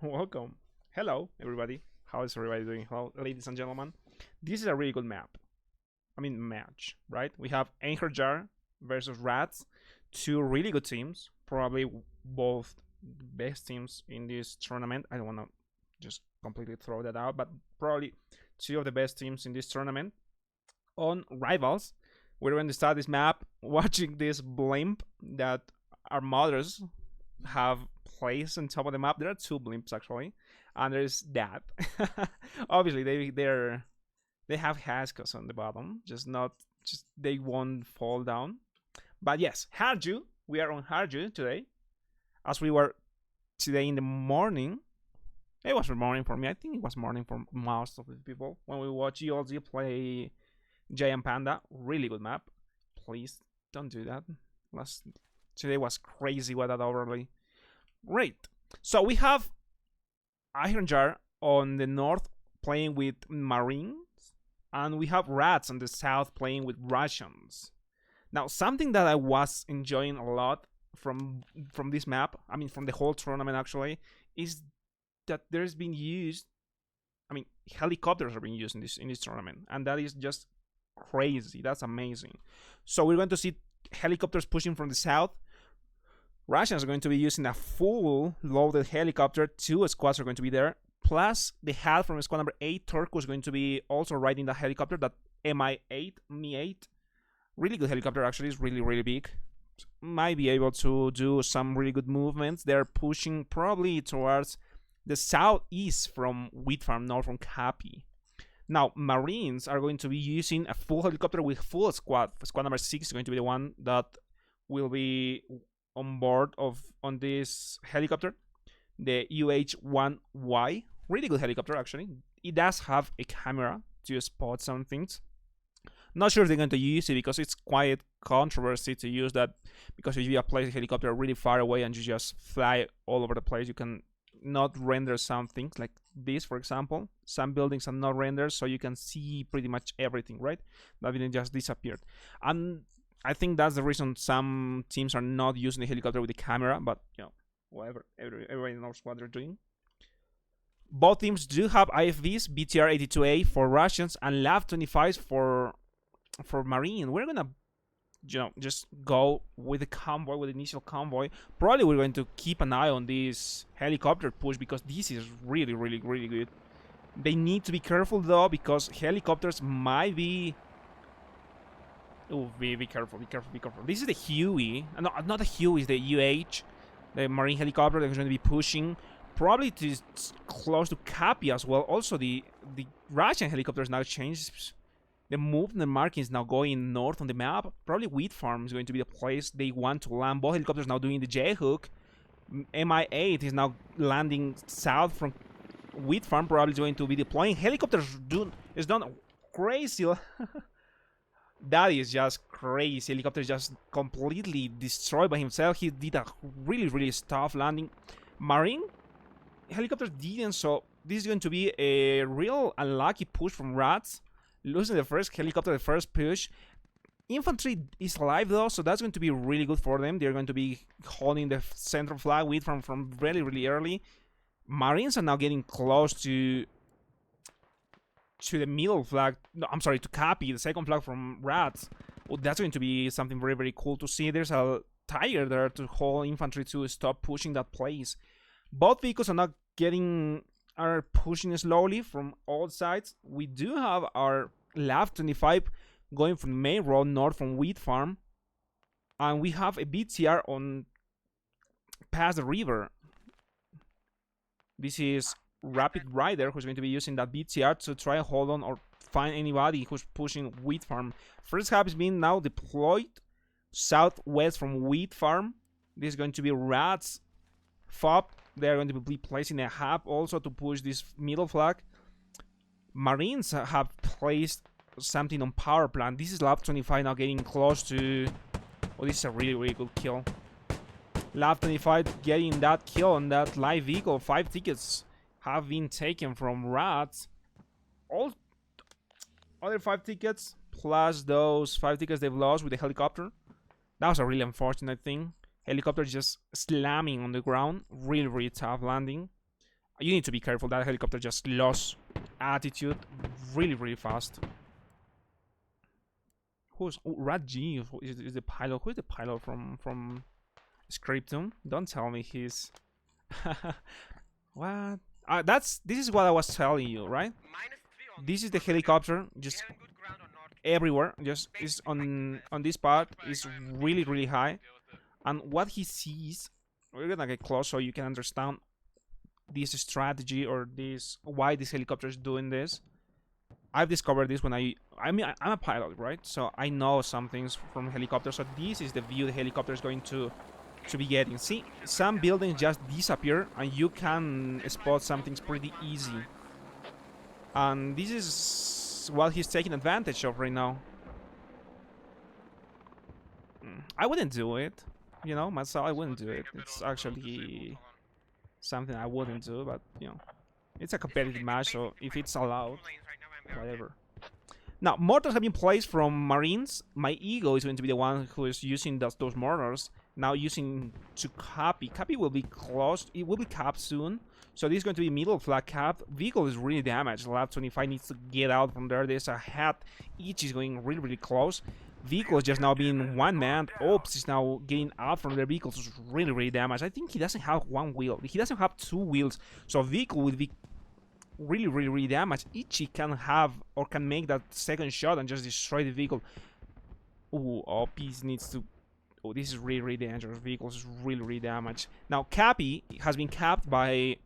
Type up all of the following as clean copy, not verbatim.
Welcome. Hello, everybody. How is everybody doing? Hello, ladies and gentlemen. This is a really good map. Match, right? We have Einherjar versus Rats, two really good teams. Probably both best teams in this tournament. I don't want to just completely throw that out, but probably two of the best teams in this tournament. On Rivals, we're going to start this map watching this blimp that our mothers have placed on top of the map. There are two blimps actually, and there's that. Obviously, they have Haskos on the bottom, just they won't fall down. But yes, Harju. We are on Harju today, as we were today in the morning. It was morning for me. I think it was morning for most of the people when we watch ELG play Giant Panda. Really good map. Please don't do that. Today was crazy with that overlay. Great. So we have Einherjar on the north playing with Marines, and we have Rats on the south playing with Russians. Now, something that I was enjoying a lot from this map, from the whole tournament actually, is that there's been used. Helicopters are being used in this tournament, and that is just crazy. That's amazing. So we're going to see helicopters pushing from the south. Russians are going to be using a full loaded helicopter. Two squads are going to be there. Plus, the HAL from squad number 8, Turku, is going to be also riding the helicopter, that Mi-8. Really good helicopter, actually. It's really, really big. Might be able to do some really good movements. They're pushing probably towards the southeast from Wheat Farm, north from Capi. Now, Marines are going to be using a full helicopter with full squad. Squad number 6 is going to be the one that will be on board on this helicopter, the UH-1Y. Really good helicopter, actually. It does have a camera to spot some things. Not sure if they're going to use it because it's quite controversy to use that, because if you place a helicopter really far away and you just fly all over the place, you can not render some things like this, for example. Some buildings are not rendered, so you can see pretty much everything, right? That didn't just disappear. And I think that's the reason some teams are not using the helicopter with the camera, but whatever. Everybody knows what they're doing. Both teams do have IFVs, BTR-82A for Russians and LAV-25s for Marine. We're gonna just go with the convoy, with the initial convoy. Probably we're going to keep an eye on this helicopter push because this is really, really, really good. They need to be careful though, because helicopters might be... Oh, be careful, be careful, be careful. This is the Huey. No, not the Huey, it's the UH, the Marine helicopter that is going to be pushing. Probably it is close to Capi as well. Also, the Russian helicopters now changed. The movement marking is now going north on the map. Probably Wheat Farm is going to be the place they want to land. Both helicopters now doing the J-hook. Mi-8 is now landing south from Wheat Farm. Probably going to be deploying. Helicopters is done crazy. That is just crazy. Helicopter is just completely destroyed by himself. He did a really, really tough landing. Marine helicopters didn't, so this is going to be a real unlucky push from Rats. Losing the first helicopter, the first push. Infantry is alive though, so that's going to be really good for them. They're going to be holding the central flag with from really, really early. Marines are now getting close to the middle flag. No, I'm sorry, to Capi, the second flag from Rats. Oh, that's going to be something very, very cool to see. There's a tiger there to hold infantry to stop pushing that place. Both vehicles are pushing slowly from all sides. We do have our LAV-25 going from the main road north from Wheat Farm, and we have a BTR on past the river. This is Rapid Rider, who's going to be using that BTR to try and hold on or find anybody who's pushing Wheat Farm. First hub is being now deployed southwest from Wheat Farm. This is going to be Rats FOB. They're going to be placing a hub also to push this middle flag. Marines have placed something on power plant. This is LAV-25 now getting close to... Oh, this is a really, really good kill. LAV-25 getting that kill on that live vehicle. 5 tickets have been taken from Rats. All other 5 tickets, plus those 5 tickets they've lost with the helicopter. That was a really unfortunate thing. Helicopter just slamming on the ground. Really, really tough landing. You need to be careful. That helicopter just lost attitude really, really fast. Who's Rat G? Is the pilot? Who is the pilot from Scriptum? Don't tell me he's. What? This is what I was telling you, right? This is the helicopter, just everywhere. Just is on this part is really, really high, and what he sees. We're gonna get close so you can understand this strategy or this why this helicopter is doing this. I've discovered this when I'm a pilot, right? So I know some things from helicopters. So this is the view the helicopter is going to be getting. See, some buildings just disappear and you can spot some things pretty easy. And this is what he's taking advantage of right now. I wouldn't do it, you know, myself. I wouldn't do it. It's actually something I wouldn't do, but you know, it's a competitive match, so if it's allowed, whatever. Now, mortars have been placed from Marines. My Ego is going to be the one who is using those mortars. Now using to copy. Copy will be closed. It will be capped soon. So this is going to be middle flag capped. Vehicle is really damaged. Lab 25 needs to get out from there. There's a hat. Each is going really, really close. Vehicle is just now being one man. Oops is now getting out from their vehicles. It's really, really damaged. I think he doesn't have one wheel. He doesn't have two wheels. So vehicle will be really, really, really damaged. Ichi can have or can make that second shot and just destroy the vehicle. Ooh, Opis needs to. Oh, this is really, really dangerous. Vehicles is really, really damaged. Now, Cappy has been capped by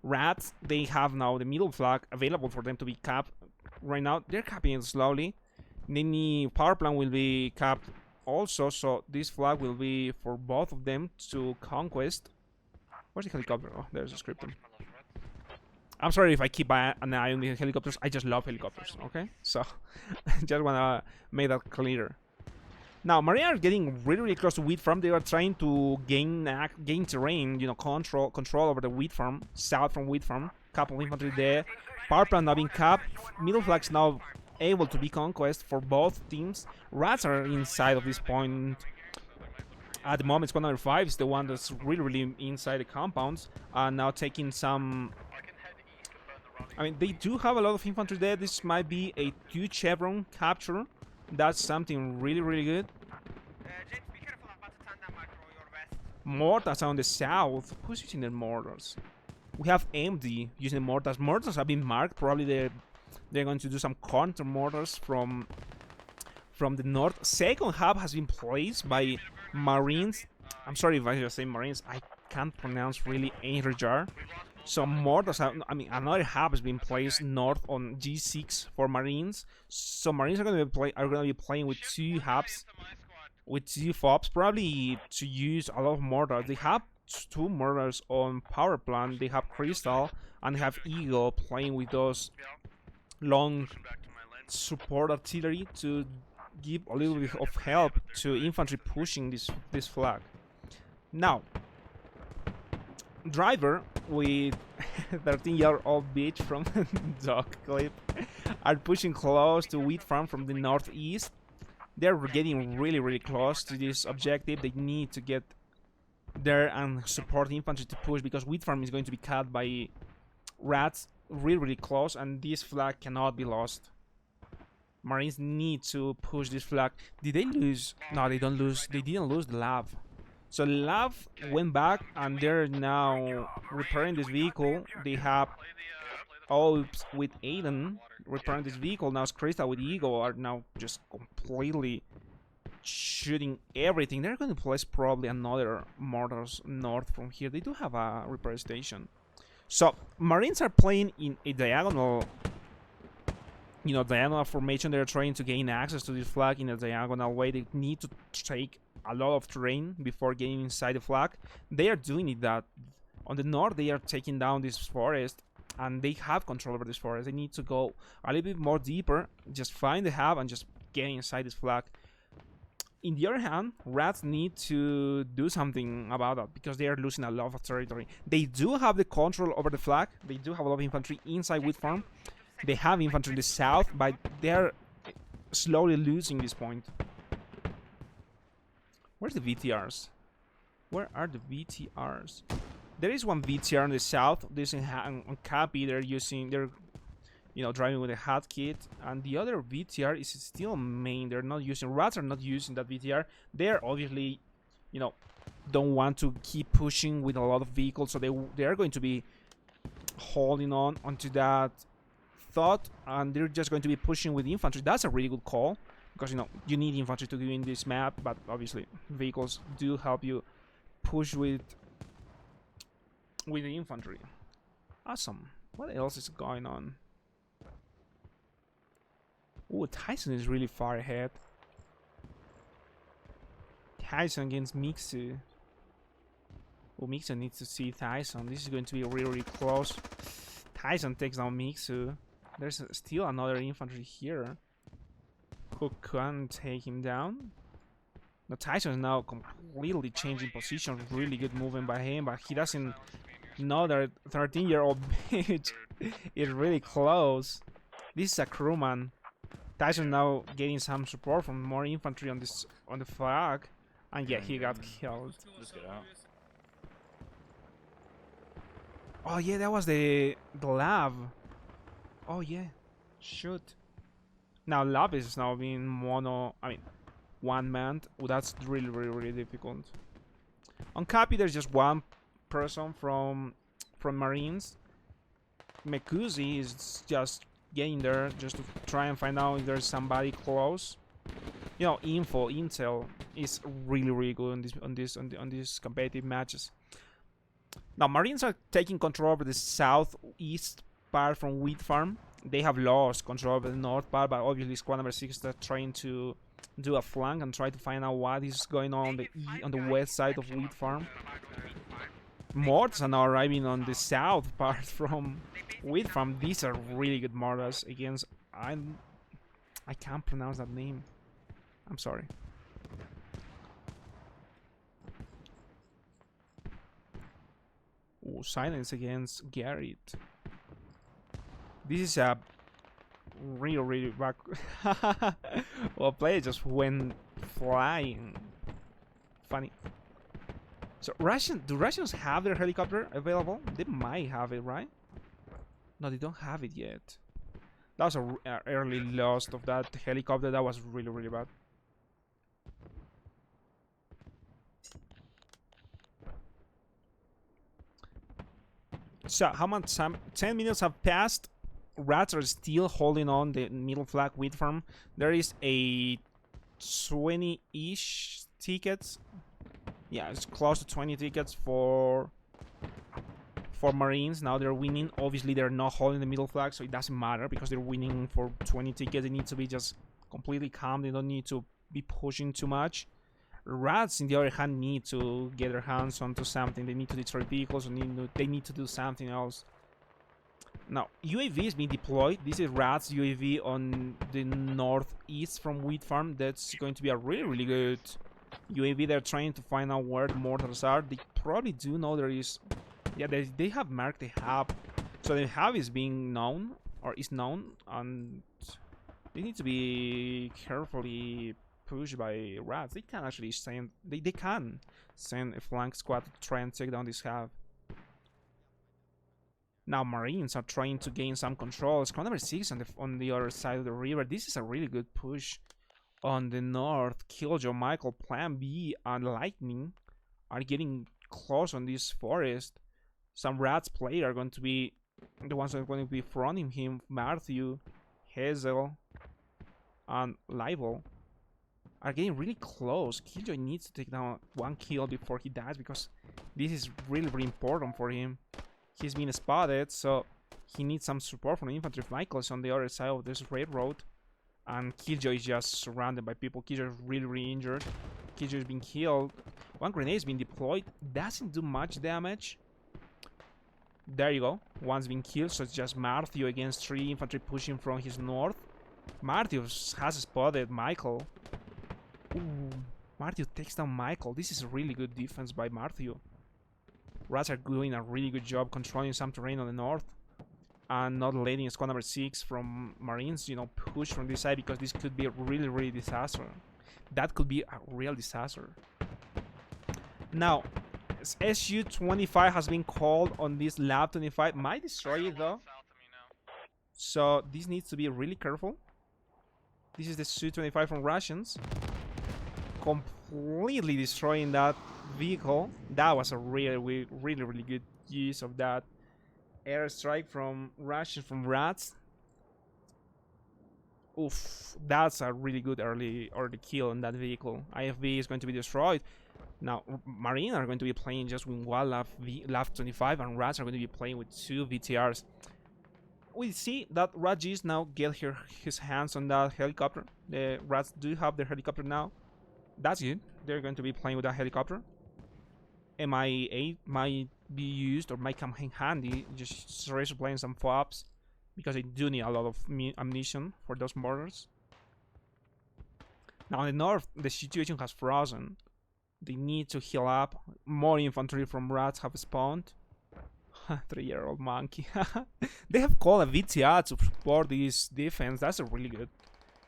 Rats. They have now the middle flag available for them to be capped. Right now, they're capping it slowly. Then the power plant will be capped also, so this flag will be for both of them to conquest. Where's the helicopter? Oh, there's a scriptum. I'm sorry if I keep an eye on the helicopters. I just love helicopters, okay? So, just wanna make that clear. Now, Marine are getting really, really close to wheat farm. They are trying to gain terrain, you know, control over the wheat farm, south from wheat farm. Couple infantry there. Power plant now being capped. Middle flags now able to be conquest for both teams. Rats are inside of this point. At the moment, squad number 5 is the one that's really, really inside the compounds. Now taking some. I mean, they do have a lot of infantry there. This might be a 2 chevron capture. That's something really, really good. Mortars on the south. Who's using their mortars? We have MD using mortars. Mortars have been marked. Probably they're going to do some counter mortars from the north. Second hub has been placed by Marines. I'm sorry if I just say Marines. I can't pronounce really Einherjar. So mortars have, I mean, another hub has been placed north on G6 for Marines. So Marines are going to be playing with 2 hubs, with 2 FOBs, probably to use a lot of mortars. They have 2 mortars on power plant. They have Crystal and they have Eagle playing with those long support artillery to give a little bit of help to infantry pushing this flag. Now, Driver with 13-year-old bitch from Dog Clip are pushing close to wheat farm from the northeast. They're getting really, really close to this objective. They need to get there and support the infantry to push because wheat farm is going to be cut by Rats really, really close, and this flag cannot be lost. Marines need to push this flag. Did they lose? No, they don't lose. They didn't lose the lab. So Lav went back and they're now repairing this vehicle. They have Ops with Aiden repairing this vehicle. Now Crystal with Eagle are now just completely shooting everything. They're going to place probably another mortars north from here. They do have a repair station. So Marines are playing in a diagonal, you know, diagonal formation. They're trying to gain access to this flag in a diagonal way. They need to take a lot of terrain before getting inside the flag. They are doing it that on the north. They are taking down this forest and they have control over this forest. They need to go a little bit more deeper, just find the hub and just get inside this flag. In the other hand, Rats need to do something about that because they are losing a lot of territory. They do have the control over the flag. They do have a lot of infantry inside Wheat Farm. They have infantry in the south, but they're slowly losing this point. Where's the VTRs? Where are the VTRs? There is one VTR on the south. This on Cappy. They're driving with a hot kit, and the other VTR is still main. They're not using Rats are not using that VTR. They're obviously, don't want to keep pushing with a lot of vehicles, so they are going to be holding on onto that thought, and they're just going to be pushing with infantry. That's a really good call because you need infantry to do in this map, but obviously vehicles do help you push with the infantry. Awesome. What else is going on? Ooh, Tyson is really far ahead. Tyson against Mixu. Oh, Mixu needs to see Tyson. This is going to be really close. Tyson takes down Mixu. There's still another infantry here who can take him down. Now Tyson is now completely changing position. Really good movement by him, but he doesn't know that 13-year-old bitch is really close. This is a crewman. Tyson now getting some support from more infantry on the flag, and yeah, he got killed. Just get out. Oh yeah, that was the lab. Oh yeah, shoot. Now lab is now being one man. Oh, that's really difficult. On Cappy, there's just one person from Marines. Mekuzi is just getting there just to try and find out if there's somebody close. Intel is really good on these competitive matches. Now Marines are taking control over the southeast part from Wheat Farm. They have lost control over the north part, but obviously squad number 6 are trying to do a flank and try to find out what is going on on the west side of Wheat Farm. Mortars are now arriving on the south part from Wheat Farm. These are really good mortars against I can't pronounce that name. I'm sorry. Oh, silence against Garrett. This is a really back. Well, player just went flying. Funny. So do Russians have their helicopter available? They might have it, right? No, they don't have it yet. That was a early loss of that helicopter. That was really bad. So how much time? 10 minutes have passed. Rats are still holding on the middle flag Wheat Farm. There is a 20-ish tickets. Yeah, it's close to 20 tickets for Marines. Now they're winning. Obviously, they're not holding the middle flag, so it doesn't matter because they're winning for 20 tickets. They need to be just completely calm. They don't need to be pushing too much. Rats, on the other hand, need to get their hands onto something. They need to destroy vehicles, or they need to do something else. Now, UAV is being deployed. This is Rats UAV on the northeast from Wheat Farm. That's going to be a really good UAV. They're trying to find out where the mortars are. They probably do know there is. Yeah, they have marked the hub, so the hub is being known or is known, and they need to be carefully pushed by Rats. They can actually send. They can send a flank squad to try and take down this hub. Now Marines are trying to gain some control. Squad number 6 on the other side of the river. This is a really good push on the north. Killjoy, Michael, Plan B, and Lightning are getting close on this forest. Some Rats players are going to be the ones that are going to be fronting him. Matthew, Hazel, and Libel are getting really close. Killjoy needs to take down one kill before he dies because this is really important for him. He's been spotted, so he needs some support from the infantry. Michael is on the other side of this railroad, and Killjoy is just surrounded by people. Killjoy is really injured. Killjoy is being killed. One grenade is being deployed. Doesn't do much damage. There you go. One's been killed, so it's just Matthew against 3 infantry pushing from his north. Matthew has spotted Michael. Ooh, Matthew takes down Michael. This is a really good defense by Matthew. Rats are doing a really good job controlling some terrain on the north and not letting squad number 6 from Marines, push from this side, because this could be a really disaster. That could be a real disaster. Now, SU-25 has been called on this Lab 25. Might destroy it though. So this needs to be really careful. This is the Su-25 from Russians. Completely destroying that vehicle. That was a really good use of that airstrike from Russians, from Rats. Oof, that's a really good early kill on that vehicle. IFV is going to be destroyed. Now, Marine are going to be playing just with one Lab 25, and Rats are going to be playing with 2 VTRs. We see that Rajis now get his hands on that helicopter. The Rats do have their helicopter now. That's good. They're going to be playing with that helicopter. MI8 might be used or might come in handy. Just seriously playing some FOBs because they do need a lot of ammunition for those mortars. Now in the north, the situation has frozen. They need to heal up. More infantry from Rats have spawned. 3-year-old monkey. They have called a VTR to support this defense. That's a really good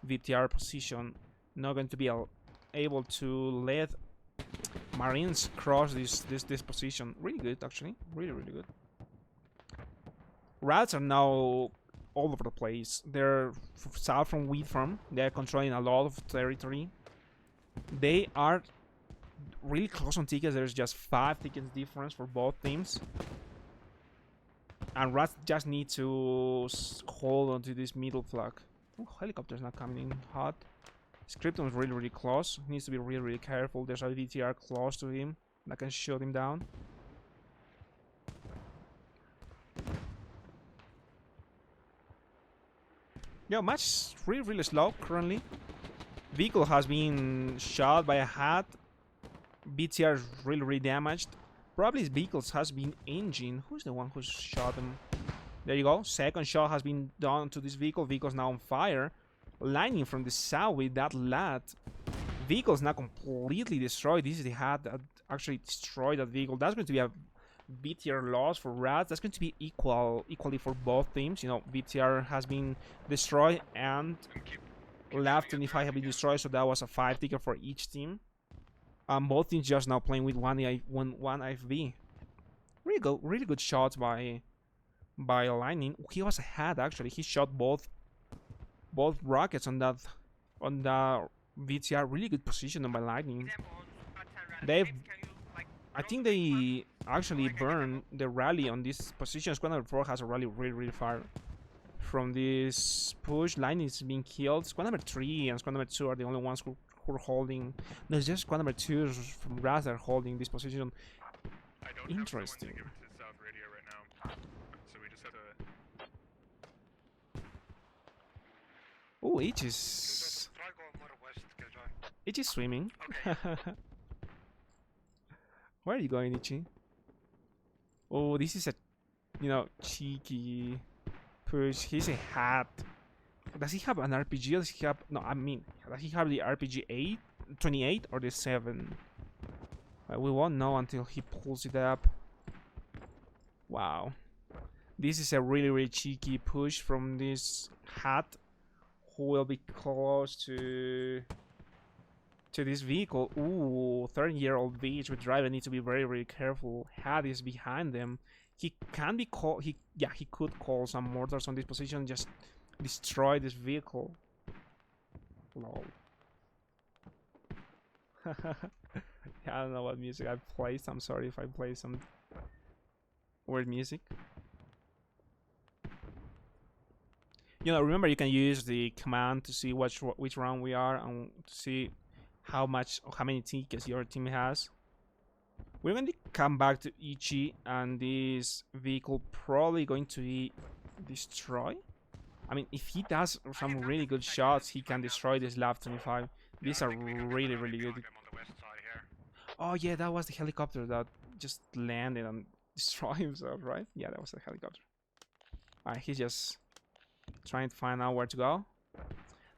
VTR position. Not going to be able to let Marines cross this position. Really good, actually. Really good. Rats are now all over the place. They're south from Wheat Farm. They're controlling a lot of territory. They are really close on tickets. There's just 5 tickets difference for both teams. And Rats just need to hold onto this middle flag. Oh, helicopter's not coming in hot. Scriptum is really close. He needs to be really careful. There's a VTR close to him that can shoot him down. Yeah, match really slow currently. Vehicle has been shot by a hat. VTR is really damaged. Probably his vehicles has been engine. Who's the one who shot him? There you go. Second shot has been done to this vehicle. Vehicle's now on fire. Lightning from the south with that LAT. Vehicle's now completely destroyed. This is the hat that actually destroyed that vehicle. That's going to be a VTR loss for Rats. That's going to be equally for both teams. You know, VTR has been destroyed and Lab 25 have been destroyed. So that was a 5 ticket for each team. Both teams just now playing with one IFV. Really good shots by Lightning. He was ahead actually. He shot both rockets on the VTR. Really good position by Lightning. I think they actually burned the rally on this position. Squad number 4 has a rally really far from this push. Lightning is being killed. Squad number 3 and squad number 2 are the only ones who are holding. No, it's just squad number 2 from Raz are holding this position. Interesting. Oh, H is swimming. Where are you going, Ichi? Oh, this is a, cheeky push. He's a hat. Does he have an RPG? Does he have... No, I mean, does he have the RPG 28 or the 7? We won't know until he pulls it up. Wow. This is a really cheeky push from this hat who will be close to this vehicle. Ooh, 30-year-old bitch with driver needs to be very careful. Hat is behind them. He can be called. He could call some mortars on this position, just destroy this vehicle. Lol. I don't know what music I played. I'm sorry if I play some weird music. Remember you can use the command to see which round we are and to see how many tickets your team has. We're going to come back to Ichi, and this vehicle probably going to be destroyed. I mean, if he does some really good shots, he can destroy this Lab 25. These are really good. Oh yeah, that was the helicopter that just landed and destroyed himself, right? Yeah, that was the helicopter. Alright, he's just trying to find out where to go.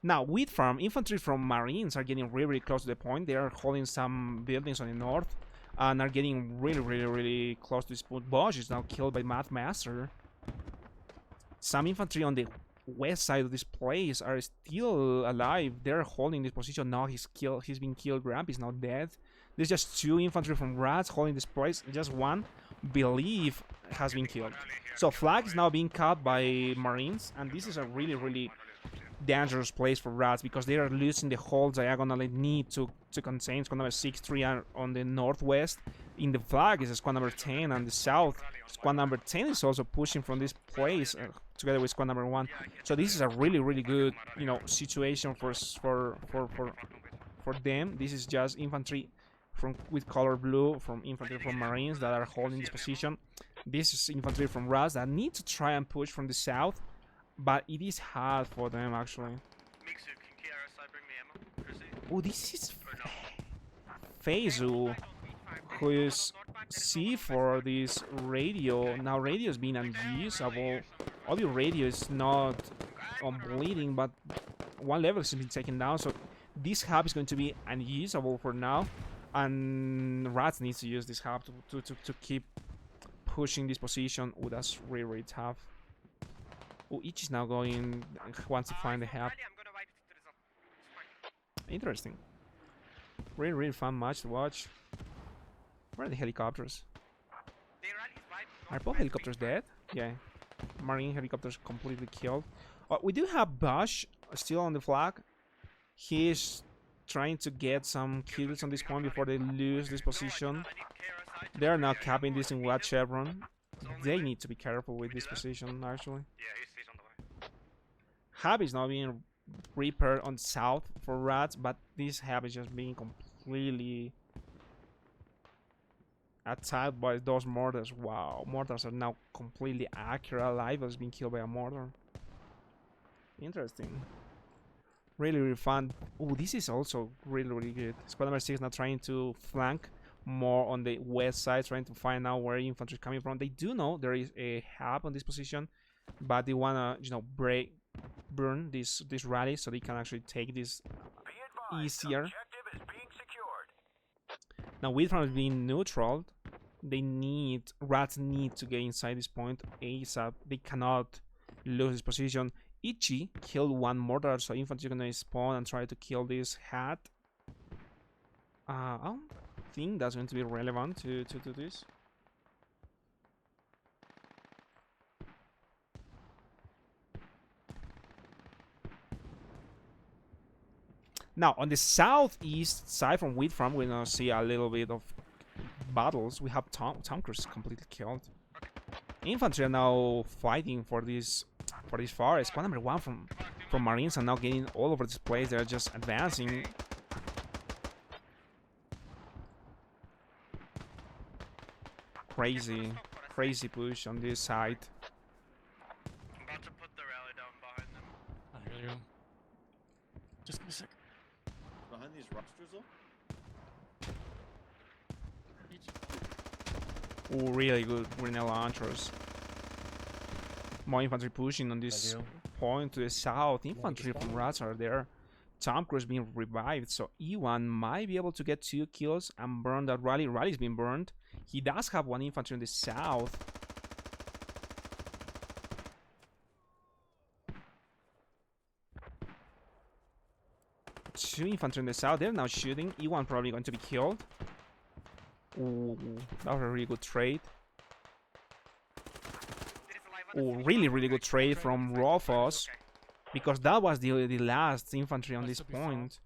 Now, Wheat Farm, infantry from Marines are getting really close to the point. They are holding some buildings on the north and are getting really close to this point. Bosch is now killed by Math Master. Some infantry on the west side of this place are still alive. They're holding this position now. He's been killed. Gramp is now dead. There's just 2 infantry from Rats holding this place. Just one, believe, has been killed. So flag is now being cut by Marines, and this is a really dangerous place for Rats because they are losing the whole diagonal they need to contain. Squad number 6-3 on the northwest. In the flag is squad number 10, and the south squad number 10 is also pushing from this place together with squad number 1. So this is a really good, you know, situation for them. This is just infantry from with color blue, from infantry from Marines that are holding this position. This is infantry from Rats that need to try and push from the south, but it is hard for them actually. Oh, this is Feizu, who is C for this radio. Now radio is being unusable. Audio radio is not on bleeding, but 1 level has been taken down, so this hub is going to be unusable for now, and Rats needs to use this hub to keep pushing this position. Oh, that's really tough. Oh, each is now going, wants to find the hub. Interesting. Really fun match to watch. Where are the helicopters? Are both helicopters dead? Yeah. Marine helicopters completely killed. We do have Bosch still on the flag. He is trying to get some kills on this point before they lose this position. They are now capping this in White Chevron. They need to be careful with this position, actually. Hub is now being repaired on south for Rats, but this hub is just being completely attacked by those mortars. Wow, mortars are now completely accurate. Alive has been killed by a mortar. Interesting. Really fun. Oh, this is also really good. Squad number 6 now trying to flank more on the west side, trying to find out where infantry is coming from. They do know there is a hub on this position, but they wanna, you know, burn this rally so they can actually take this easier. Now Wheatfarm is being neutral. Rats need to get inside this point ASAP. They cannot lose this position. Ichi killed 1 mortar, so infantry are gonna spawn and try to kill this hat. I don't think that's going to be relevant to this. Now, on the southeast side from Wheat Farm, we're gonna see a little bit of battles. We have tankers completely killed. Infantry are now fighting for this forest. Squad number 1 from Marines are now getting all over this place. They're just advancing. Crazy push on this side. I'm about to put the rally down behind them. I hear you. Just give me a sec. Behind these rosters though? Oh, really good grenade launchers. More infantry pushing on this point to the south. Infantry from Rats are there. Tom Cruise being revived, so E1 might be able to get 2 kills and burn that rally. Rally's been burned. He does have 1 infantry on the south. Two infantry on the south. They're now shooting. E1 probably going to be killed. Ooh, that was a really good trade. Oh, really good trade from Rofos, because that was the last infantry on this point.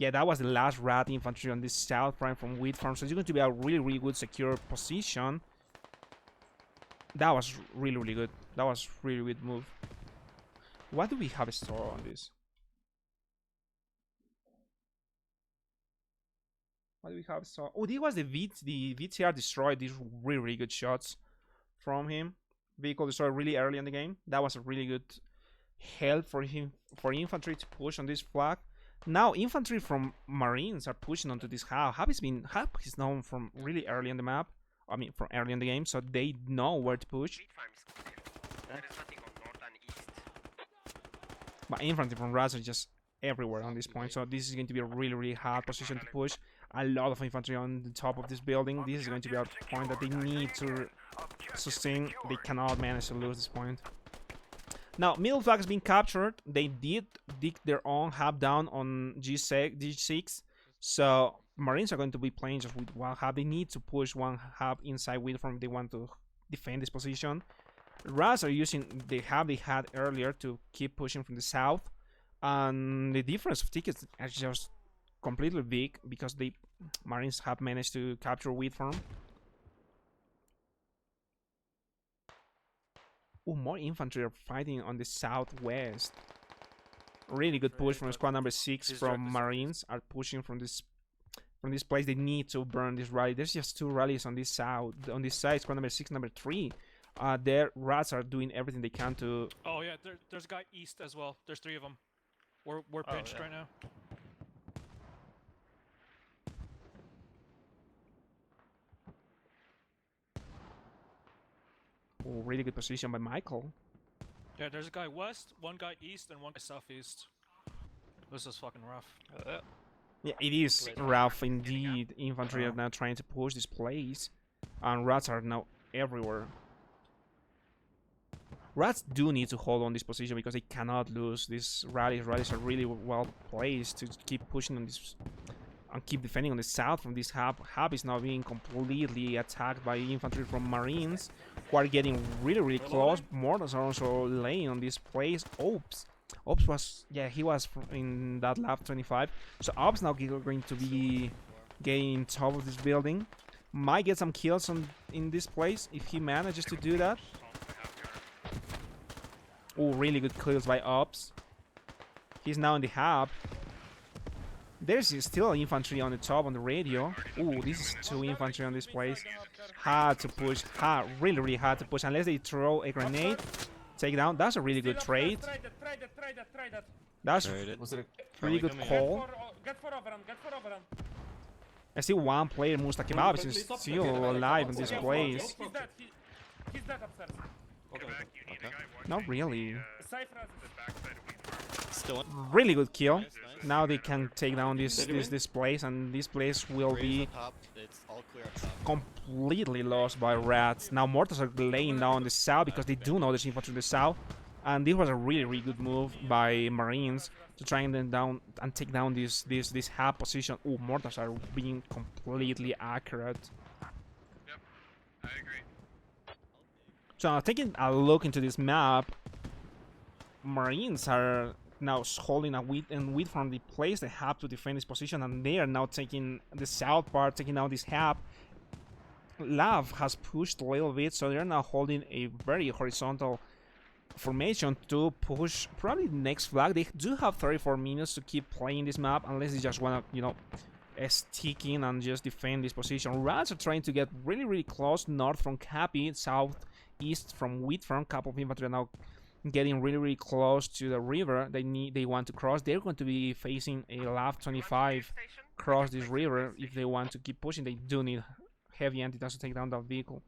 Yeah, that was the last Rat infantry on this south prime from Wheat Farm, so it's going to be a really good secure position. That was really good. That was really good move. What do we have store on this? What do we have store? Oh, this was the VTR destroyed. These really good shots from him. Vehicle destroyed really early in the game. That was a really good help for him, for infantry to push on this flag. Now infantry from Marines are pushing onto this hub. Hub is known from really early in the map. I mean, from early in the game, so they know where to push. But infantry from Raz are just everywhere on this point, so this is going to be a really hard position to push. A lot of infantry on the top of this building. This is going to be a point that they need to sustain. They cannot manage to lose this point. Now, middle flag has been captured. They did dig their own hub down on G6, so Marines are going to be playing just with one hub. They need to push one hub inside with from if they want to defend this position. Rats are using the hub they had earlier to keep pushing from the south, and the difference of tickets is just completely big because the Marines have managed to capture wheat farm. Oh, more infantry are fighting on the southwest. Really good push from squad number 6 from Marines are pushing from this place. They need to burn this rally. There's just 2 rallies on this south, on this side. Squad number 6, number 3. Their rats are doing everything they can to. Oh yeah, there's a guy east as well. There's 3 of them. We're pinched right now. Oh, really good position by Michael. Yeah, there's a guy west, 1 guy east, and 1 guy southeast. This is fucking rough. Yeah, it is rough indeed. Infantry are now trying to push this place, and rats are now everywhere. Rats do need to hold on this position because they cannot lose these rallies. Rallies are really well placed to keep pushing on this and keep defending on the south from this hub. Hub is now being completely attacked by infantry from Marines, who are getting really close. Mortars are also laying on this place. Ops was, yeah, he was in that lap 25. So Ops now going to be getting top of this building. Might get some kills in this place if he manages to do that. Oh, really good kills by Ops. He's now in the hub. There's still infantry on the top on the radio. Oh, this is 2 infantry on this place. Hard to push. Really hard to push unless they throw a grenade. Take down. That's a really good trade. That's really good call. I see 1 player, Musta Kebab, is still alive in this place. He's dead upstairs. Not really. Still Really good kill. Now they can take down this place, and this place will be it's all clear up top. completely lost by rats. Now mortars are laying down the south because they do know there's infantry in the south, and this was a really good move by Marines to try and then down and take down this hub position. Oh, mortars are being completely accurate. Yep, I agree. So taking a look into this map, Marines are now holding a wheat from the place they have to defend this position, and they are now taking the south part, taking out this hub. Lav has pushed a little bit, so they're now holding a very horizontal formation to push probably the next flag. They do have 34 minutes to keep playing this map unless they just want to, you know, stick in and just defend this position. Rats are trying to get really close north from Cappy, southeast from Wheat Farm. Couple of infantry are now getting really close to the river. They want to cross. They're going to be facing a LAV 25 cross this river if they want to keep pushing. They do need heavy anti-tanks to take down that vehicle.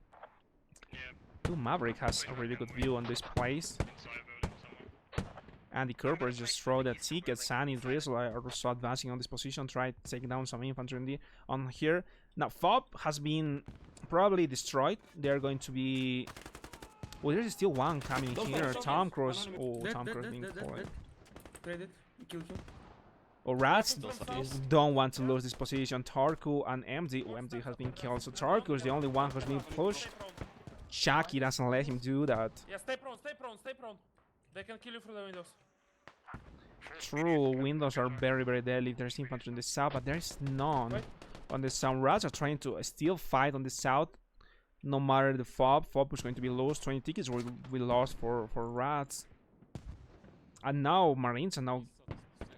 Ooh, Maverick has a really good view on this place. And the Kerpers just throw that ticket. Sunny Drizzle are also advancing on this position, try to take down some infantry on here. Now FOB has been probably destroyed. They're going to be. Well, there's still 1 coming here. Tom Cruise. Oh, Tom Cruise being killed. Oh, Rats don't want to lose this position. Tarku and MD. Oh, MD has been killed. So Tarku is the only one who's been pushed. Chucky doesn't let him do that. Yeah, stay prone. They can kill you through the windows. True, windows are very deadly. There's infantry in the south, but there's none on the south. Rats are trying to still fight on the south. No matter the FOB. FOB is going to be lost. 20 tickets will be lost for Rats. And now Marines are now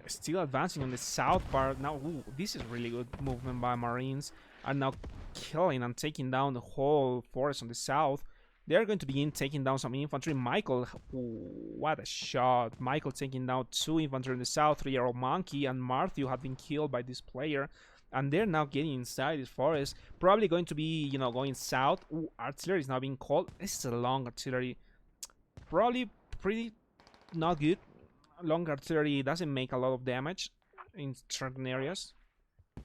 still advancing on the south part. Now, ooh, this is really good movement by Marines. Are now killing and taking down the whole forest on the south. They're going to begin taking down some infantry. Michael, ooh, what a shot. Michael taking down 2 infantry in the south. 3-year-old Monkey and Matthew have been killed by this player. And they're now getting inside this forest. Probably going to be, you know, going south. Ooh, artillery is now being called. This is a long artillery. Probably pretty not good. Long artillery doesn't make a lot of damage in certain areas.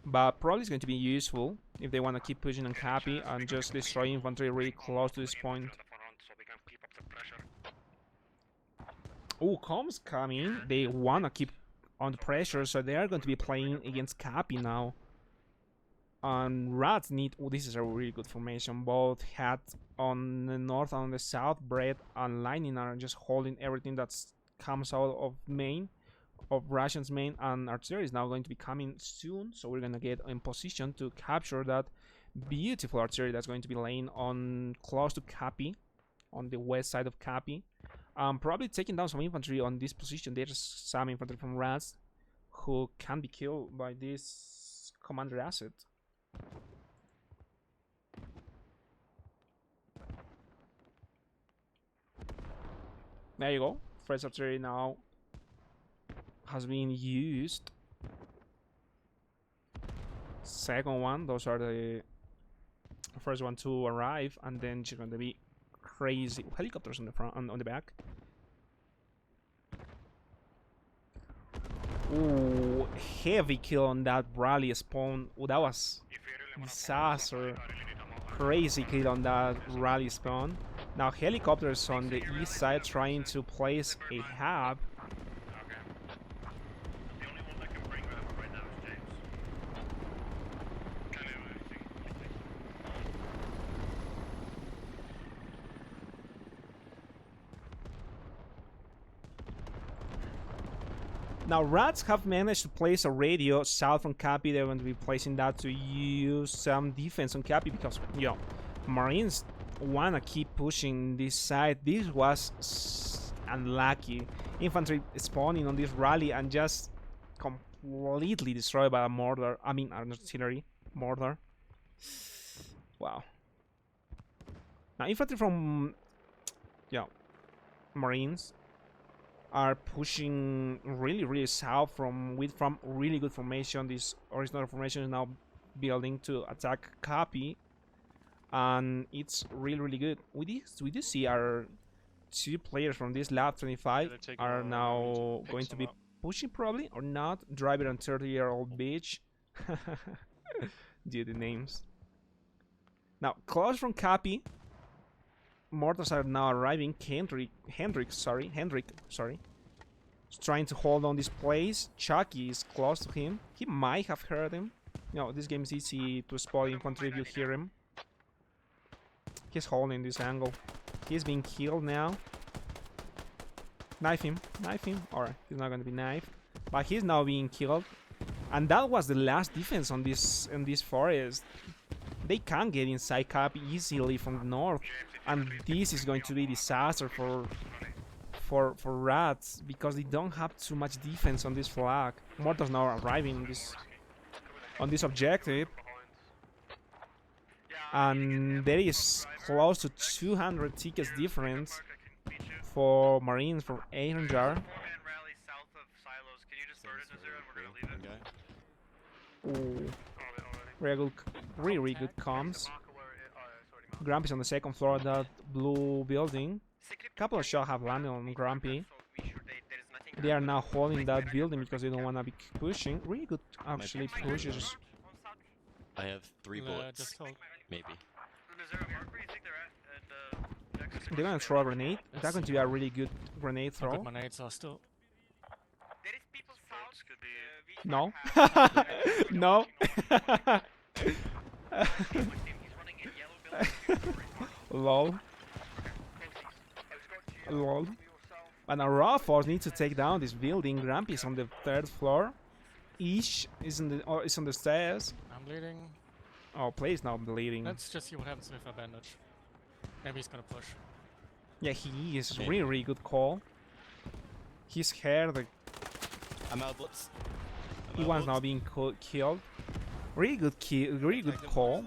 But probably it's going to be useful if they want to keep pushing on Cappy and just destroy infantry really close to this point. Oh, comms coming. They want to keep on the pressure, so they are going to be playing against Cappy now. And Rats need. Oh, this is a really good formation. Both Hat on the north and on the south, Bread and Lightning are just holding everything that comes out of main, of Russian's main, and artillery is now going to be coming soon. So we're gonna get in position to capture that beautiful artillery that's going to be laying on close to Capi, on the west side of Capi. Probably taking down some infantry on this position. There's some infantry from Rats who can be killed by this commander asset. There you go. Fresh artillery now has been used. Second one, those are the first one to arrive, and then she's going to be crazy helicopters on the front, on the back. Ooh, heavy kill on that rally spawn. Ooh, that was disaster. Crazy kill on that rally spawn. Now helicopters on the east side trying to place a hub. The only one that can bring that up right now is James. Now Rats have managed to place a radio south from Capi. They're going to be placing that to use some defense on Capi because, you know, Marines wanna keep pushing this side. This was unlucky. Infantry spawning on this rally and just completely destroyed by a mortar. I mean, an artillery mortar. Wow. Now infantry from, yeah, Marines are pushing really south from really good formation. This original formation is now building to attack Capi, and it's really good. We do see our two players from this lab 25 are now going to be pushing probably or not. Driver and 30-year-old bitch. Due to names. Now close from Capi. Mortars are now arriving. Hendrik, sorry. He's trying to hold on this place. Chucky is close to him. He might have heard him. You know, this game is easy to spot infantry if you hear him. He's holding this angle. He's being killed now. Knife him. Alright, he's not gonna be knifed. But he's now being killed. And that was the last defense on this forest. They can't get inside Cap easily from the north. And this is going to be disaster for Rats because they don't have too much defense on this flag. Mortars now arriving on this objective. And there is close to 200 tickets difference for Marines from Einherjar. Ooh. Really good comms. Grumpy's on the second floor of that blue building. Couple of shots have landed on Grumpy. They are now holding that building because they don't want to be pushing. Really good actually pushes. I have 3 bullets. Maybe. They're gonna throw a grenade. That's going to be a really good grenade throw. Grenades are still. No. No. Lol. Lol. And a raw force needs to take down this building. Grumpy's on the 3rd floor. Ish is on the stairs. I'm bleeding. Oh, Play is now bleeding. Let's just see what happens with a bandage. Maybe he's gonna push. Yeah, he is. Really good call. His hair, I'm out of bullets. he was now being killed. Really good kill. Really good call.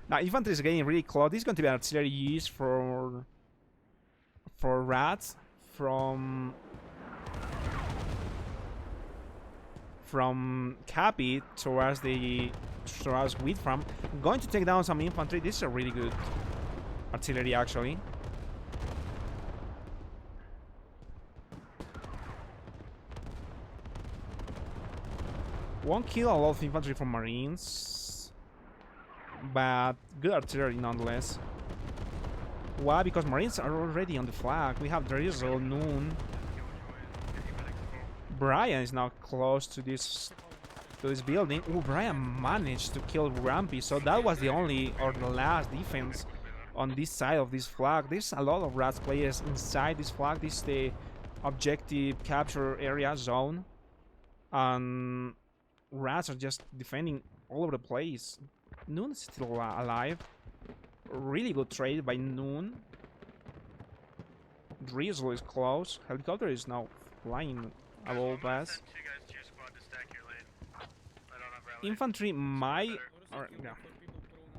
Now infantry is getting really close. This is going to be an artillery used for Rats from Capi towards Wheat Farm. Going to take down some infantry. This is a really good artillery actually. Won't kill a lot of infantry from Marines, but good artillery nonetheless. Why? Because Marines are already on the flag. We have Drizzle, Noon, Brian is now close to this building. Oh, Brian managed to kill Rampy, so that was the only or the last defense on this side of this flag. There's a lot of Rats players inside this flag. This is the objective capture area zone, and Rats are just defending all over the place. Noon is still alive. Really good trade by Noon. Drizzle is close. Helicopter is now flying above us. Infantry might, or yeah,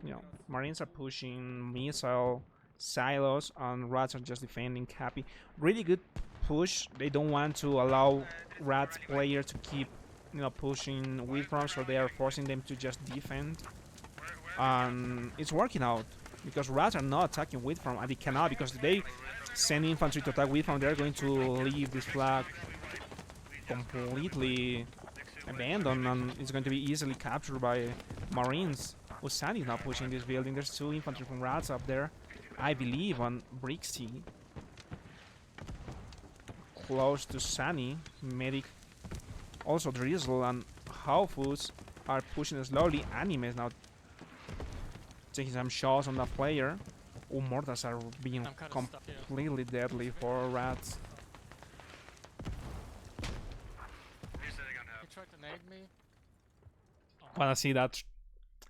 you know, Marines are pushing missile silos, and Rats are just defending Cappy. Really good push. They don't want to allow Rats players to keep, you know, pushing with from, so they are forcing them to just defend. And it's working out because Rats are not attacking with from, and they cannot, because if they send infantry to attack with from, they're going to leave this flag completely abandoned, and it's going to be easily captured by Marines. Usani is not pushing this building. There's 2 infantry from Rats up there, I believe, on Brixie. Close to Sunny. Medic. Also Drizzle and Haufus are pushing slowly. Anime is now taking some shots on that player. Oh, mortars are being completely deadly for Rats. He tried to nade me. Wanna see that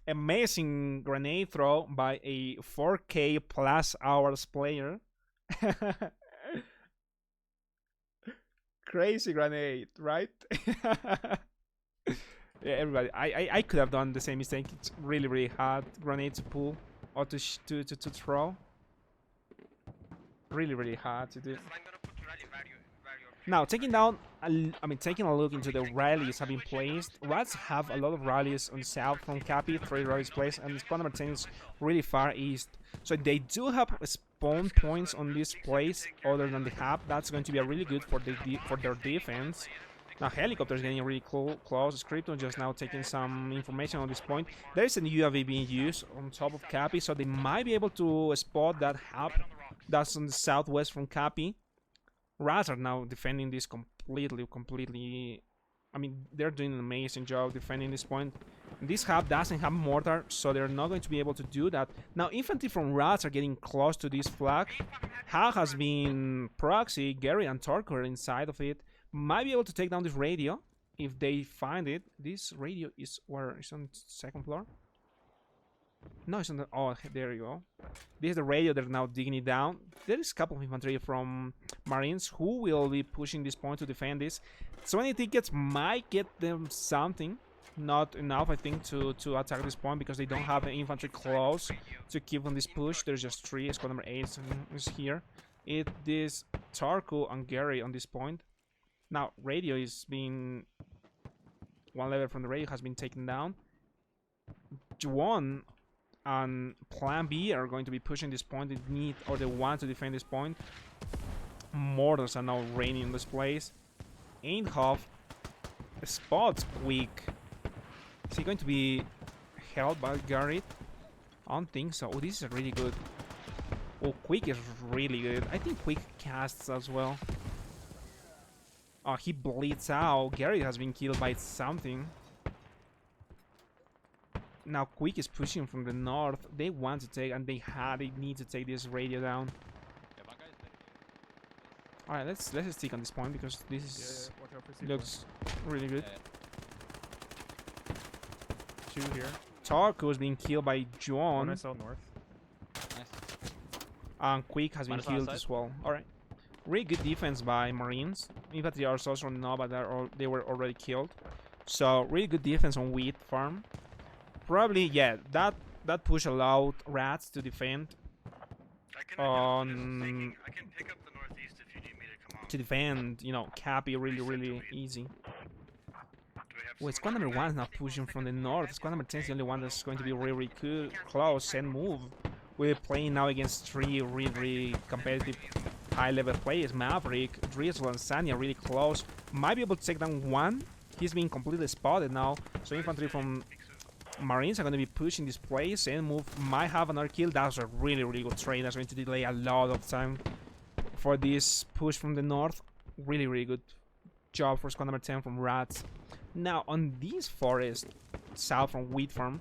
amazing grenade throw by a 4K plus hours player? Crazy grenade, right? Yeah, everybody. I could have done the same mistake. It's really hard grenade to pull or to throw. Really hard to do. Now, taking down, taking a look into the rallies have been placed. Rats have a lot of rallies on south from Cappy, 3 rallies placed, and squad number 10 is really far east. So they do have spawn points on this place other than the hub. That's going to be a really good for their defense. Now, helicopter is getting really close. Scripton just now taking some information on this point. There is a UAV being used on top of Cappy, so they might be able to spot that hub that's on the southwest from Cappy. Rats are now defending this completely. I mean, they're doing an amazing job defending this point. This hub doesn't have mortar, so they're not going to be able to do that. Now, infantry from Rats are getting close to this flag. Ha has been proxy. Gary and Torko are inside of it. Might be able to take down this radio if they find it. This radio is where? It's on the 2nd floor? No, it's on the... Oh, there you go. This is the radio. They're now digging it down. There is a couple of infantry from Marines who will be pushing this point to defend this. So many tickets might get them something. Not enough, I think, to attack this point because they don't have the infantry close to keep on this push. There's just 3. Squad number 8 is here. It is Tarko and Gary on this point. Now, radio is being... One level from the radio has been taken down. Juan and Plan B are going to be pushing this point. They need, or they want to defend this point. Mortars are now raining in this place. Eindhoven spots Quick. Is he going to be held by Garrett? I don't think so. Oh, this is really good. Oh, Quick is really good. I think Quick casts as well. Oh, he bleeds out. Gary has been killed by something. Now Quick is pushing from the north. They want to take, and they need to take this radio down. Alright, let's stick on this point because this is looks really good. 2 here. Tarko is being killed by John. One I saw north. And Quick has been killed as well. Alright. Really good defense by Marines. Infantry are also no, but they were already killed. So really good defense on wheat farm. Probably, yeah, that push allowed Rats to defend. I can pick up the northeast if you need me to come on. To defend, you know, Cappy really easy. Wait, squad number 1 is not pushing from the north. Squad number 10 is the only one that's going to be really close and move. We're playing now against 3 really competitive high-level players. Maverick, Drizzle, and Sanya are really close. Might be able to take down 1. He's being completely spotted now. So infantry from Marines are going to be pushing this place and move. Might have another kill. That's a really good trade. That's going to delay a lot of time for this push from the north. Really good job for squad number 10 from Rats. Now, on this forest, south from Wheat Farm,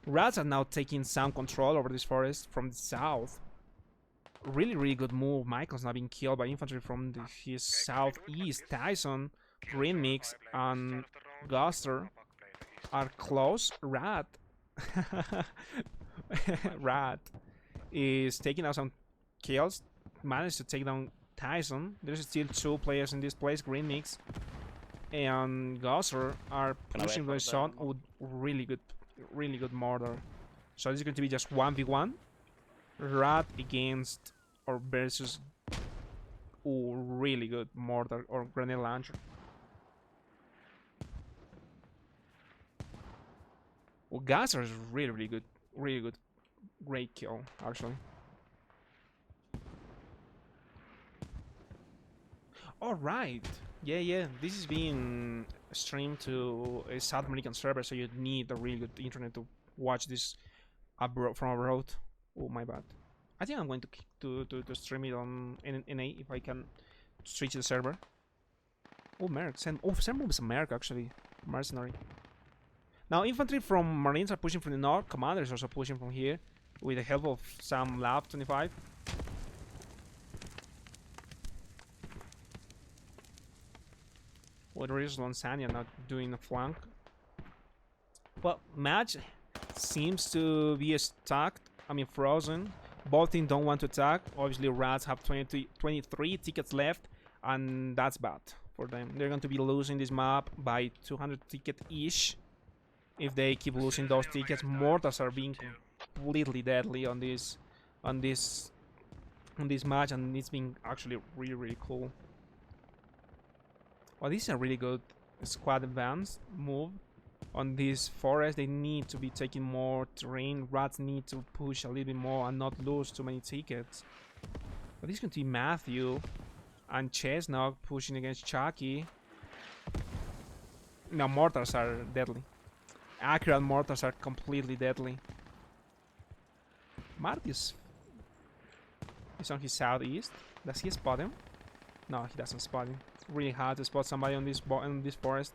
Rats are now taking some control over this forest from the south. Really good move. Michael's not being killed by infantry from his southeast. Tyson, Green Mix, and Guster are close. Rat Rat is taking out some kills. Managed to take down Tyson. There's still 2 players in this place. Green Mix and Guster are pushing the zone with really good mortar. So this is going to be just 1v1. Rat against or versus really good mortar or grenade launcher. Well, Guster is really good. Great kill, actually. Alright. Yeah. This is being streamed to a South American server, so you need a really good internet to watch this from abroad. Oh, my bad. I think I'm going to stream it on NA if I can switch the server. Oh, Merc. Send moves a Merc, actually. Mercenary. Now, infantry from Marines are pushing from the north. Commanders also pushing from here with the help of some Lab 25. Well, there is Lonsania not doing a flank. Well, match seems to be stuck. I mean, frozen. Both teams don't want to attack. Obviously, Rats have 23 tickets left, and that's bad for them. They're going to be losing this map by 200 ticket-ish. If they keep losing those tickets, mortars are being completely deadly on this match, and it's been actually really cool. Well, this is a really good squad advance move on this forest. They need to be taking more terrain. Rats need to push a little bit more and not lose too many tickets. But this is going to be Matthew and Chestnut pushing against Chucky. Now mortars are deadly. Accurate mortars are completely deadly. Martius is on his southeast. Does he spot him? No, he doesn't spot him. Really hard to spot somebody on this forest.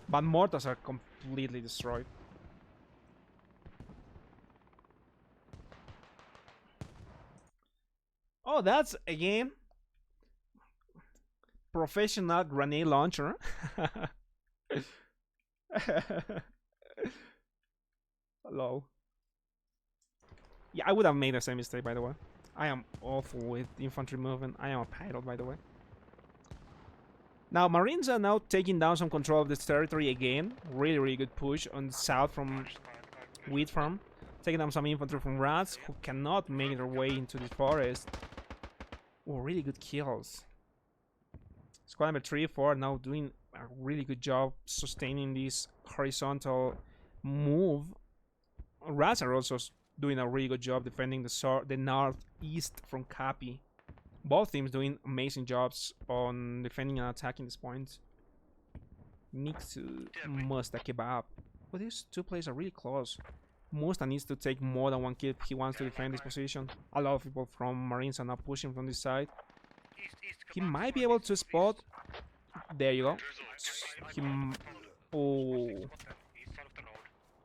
But mortars are completely destroyed. Oh, that's again professional grenade launcher. Hello. Yeah, I would have made the same mistake, by the way. I am awful with infantry movement. I am a pilot, by the way. Now, Marines are now taking down some control of this territory again. Really good push on the south from Wheat Farm. Taking down some infantry from Rats who cannot make their way into this forest. Oh, really good kills. Squad number 3, 4 now doing a really good job sustaining this horizontal move. Rats are also doing a really good job defending the northeast from Capi. Both teams doing amazing jobs on defending and attacking this point. Needs to Musta kebab. But these 2 players are really close. Musta needs to take more than 1 kill if he wants to defend this position. A lot of people from Marines are now pushing from this side. He might be able to spot. There you go. Oh.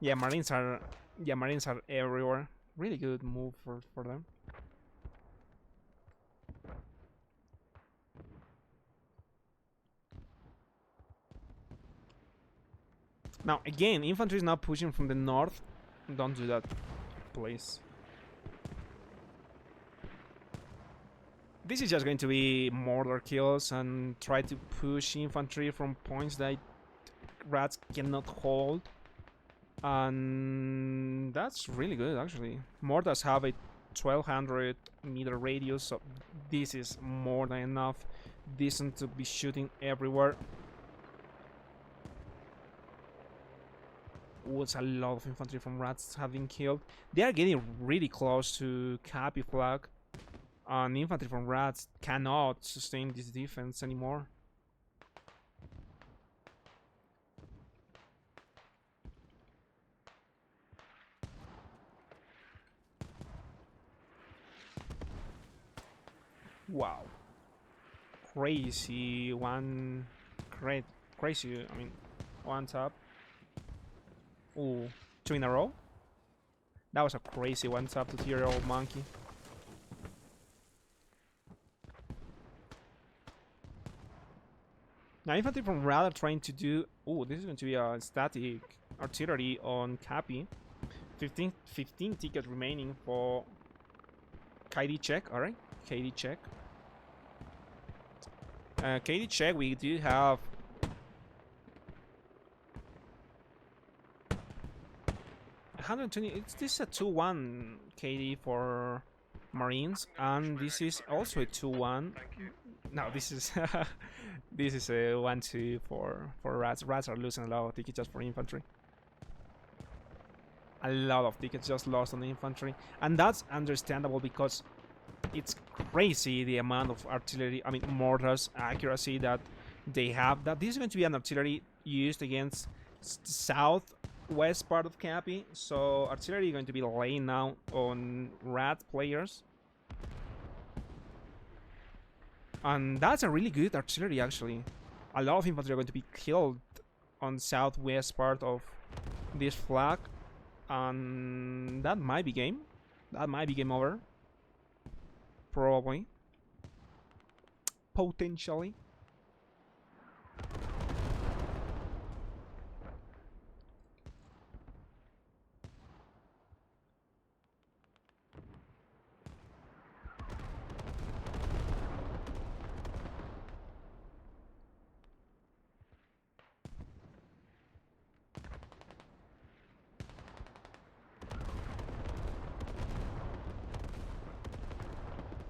Yeah, Marines are everywhere. Really good move for them. Now again, infantry is now pushing from the north. Don't do that, please. This is just going to be mortar kills and try to push infantry from points that Rats cannot hold. And that's really good, actually. Mortars have a 1200 meter radius, so this is more than enough. Decent to be shooting everywhere. Oh, it's a lot of infantry from Rats have been killed. They are getting really close to Capi flag. And infantry from Rats cannot sustain this defense anymore. Wow. Crazy. One great, crazy. I mean, one tap. Ooh, 2 in a row. That was a crazy one tap to 2-year-old monkey. Now infantry from Rad are trying to do. Ooh, this is going to be a static artillery on Cappy. 15 tickets remaining for KD check. Alright, KD check. KD check, we do have 120. This is a 2-1 KD for Marines, and this is also a 2-1. No, this is this is a 1-2 for Rats. Rats are losing a lot of tickets just for infantry. A lot of tickets just lost on the infantry, and that's understandable because it's crazy the amount of artillery, I mean mortars accuracy that they have. That this is going to be an artillery used against southwest part of Cappy, so artillery is going to be laying now on Rat players, and that's a really good artillery actually. A lot of infantry are going to be killed on the southwest part of this flag, and that might be game. That might be game over. Probably. Potentially.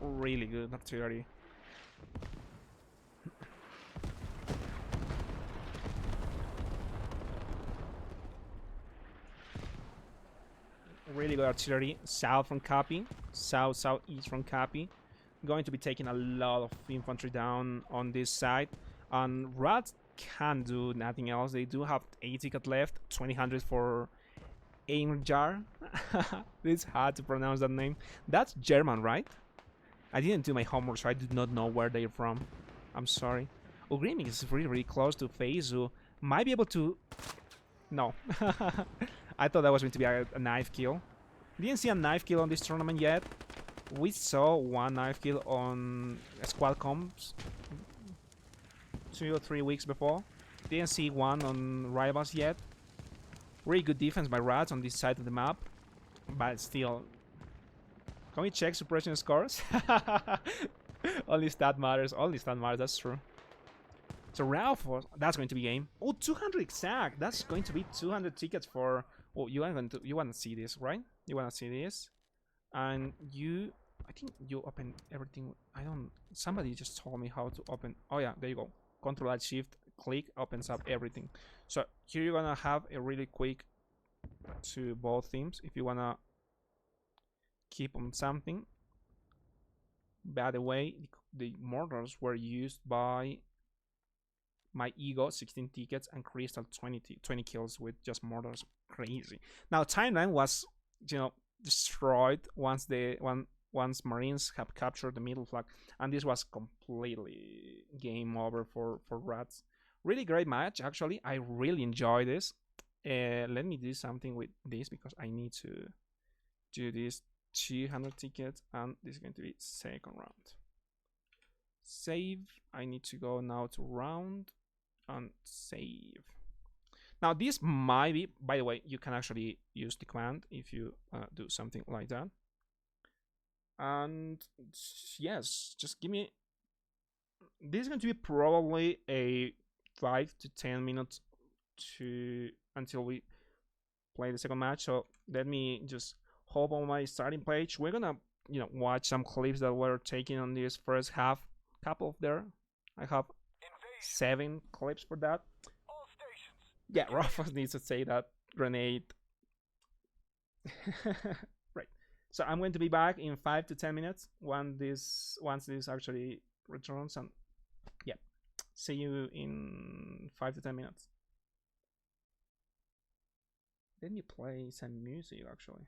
Really good artillery. Really good artillery. South from Cappy. Southeast from Cappy. Going to be taking a lot of infantry down on this side. And Rats can't do nothing else. They do have 8 tickets left. 2000 for Einherjar. It's hard to pronounce that name. That's German, right? I didn't do my homework, so I do not know where they're from. I'm sorry. Ugrimik is really close to Feizu. Might be able to... No. I thought that was going to be a knife kill. Didn't see a knife kill on this tournament yet. We saw one knife kill on squad comps 2 or 3 weeks before. Didn't see one on rivals yet. Really good defense by Rats on this side of the map. But still... Can we check suppression scores? Only stat matters. Only stat matters. That's true. So Ralph, that's going to be game. Oh, 200 exact. That's going to be 200 tickets for. Oh, you want to see this, right? You want to see this, and you. I think you open everything. I don't. Somebody just told me how to open. Oh yeah, there you go. Control Alt Shift click opens up everything. So here you're gonna have a really quick to both themes if you wanna keep on something. By the way, the mortars were used by my Ego, 16 tickets, and Crystal 20 kills with just mortars. Crazy. Now timeline was, destroyed once Marines have captured the middle flag, and this was completely game over for Rats. Really great match, actually. I really enjoy this. Let me do something with this because I need to do this 200 tickets, and this is going to be second round. Save. I need to go now to round and save. Now this might be, by the way, you can actually use the command if you do something like that. And yes, just give me. This is going to be probably a 5 to 10 minutes until we play the second match. So let me just hop on my starting page. We're gonna watch some clips that were taken on this first half. Couple there. I have 7 clips for that. Yeah, Rufus needs to say that grenade. Right. So I'm going to be back in 5 to 10 minutes once this actually returns, and yeah, see you in 5 to 10 minutes. Let me play some music actually.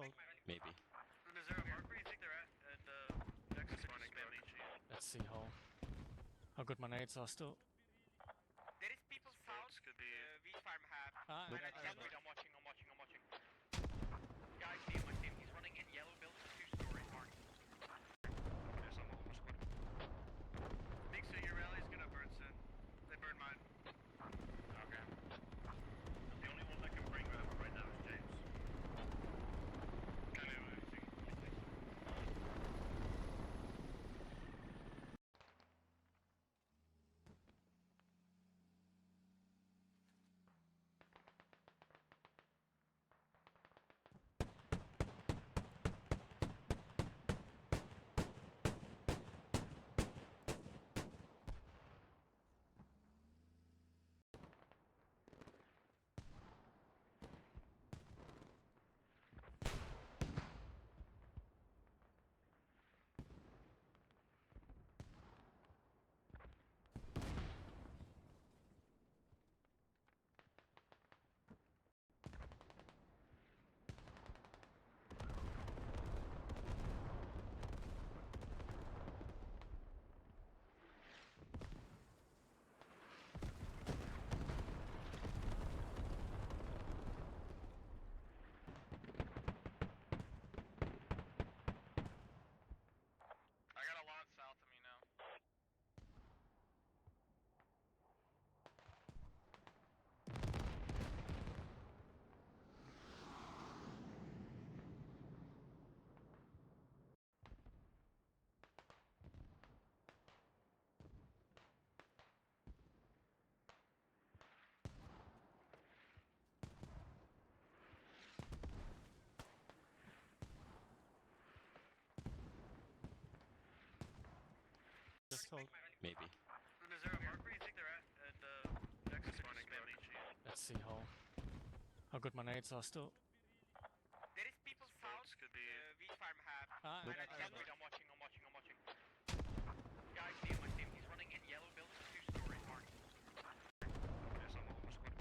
hold. Maybe. Is there a mark where you think they're at the next spawning spam HE? Let's see how good my nades are still. There is people south. Could be. Wheat farm have. Ah, Nope. I'm watching. Guys, team. He's running in yellow building, 2-story mark. There's some more squad. Big so your rally's gonna burn soon. They burn mine. Okay. The only one that can bring them right now is James. Can I do anything? I got a lot south of me now. Just hold. Maybe. Is there a mark where you think they're at the next spawning spam HE? Let's see how good my nades are still. There is people south. Could be. Wheat farm have. Ah, Nope. I'm watching. Guys, team. He's running in yellow building, 2-story mark. There's some more squad.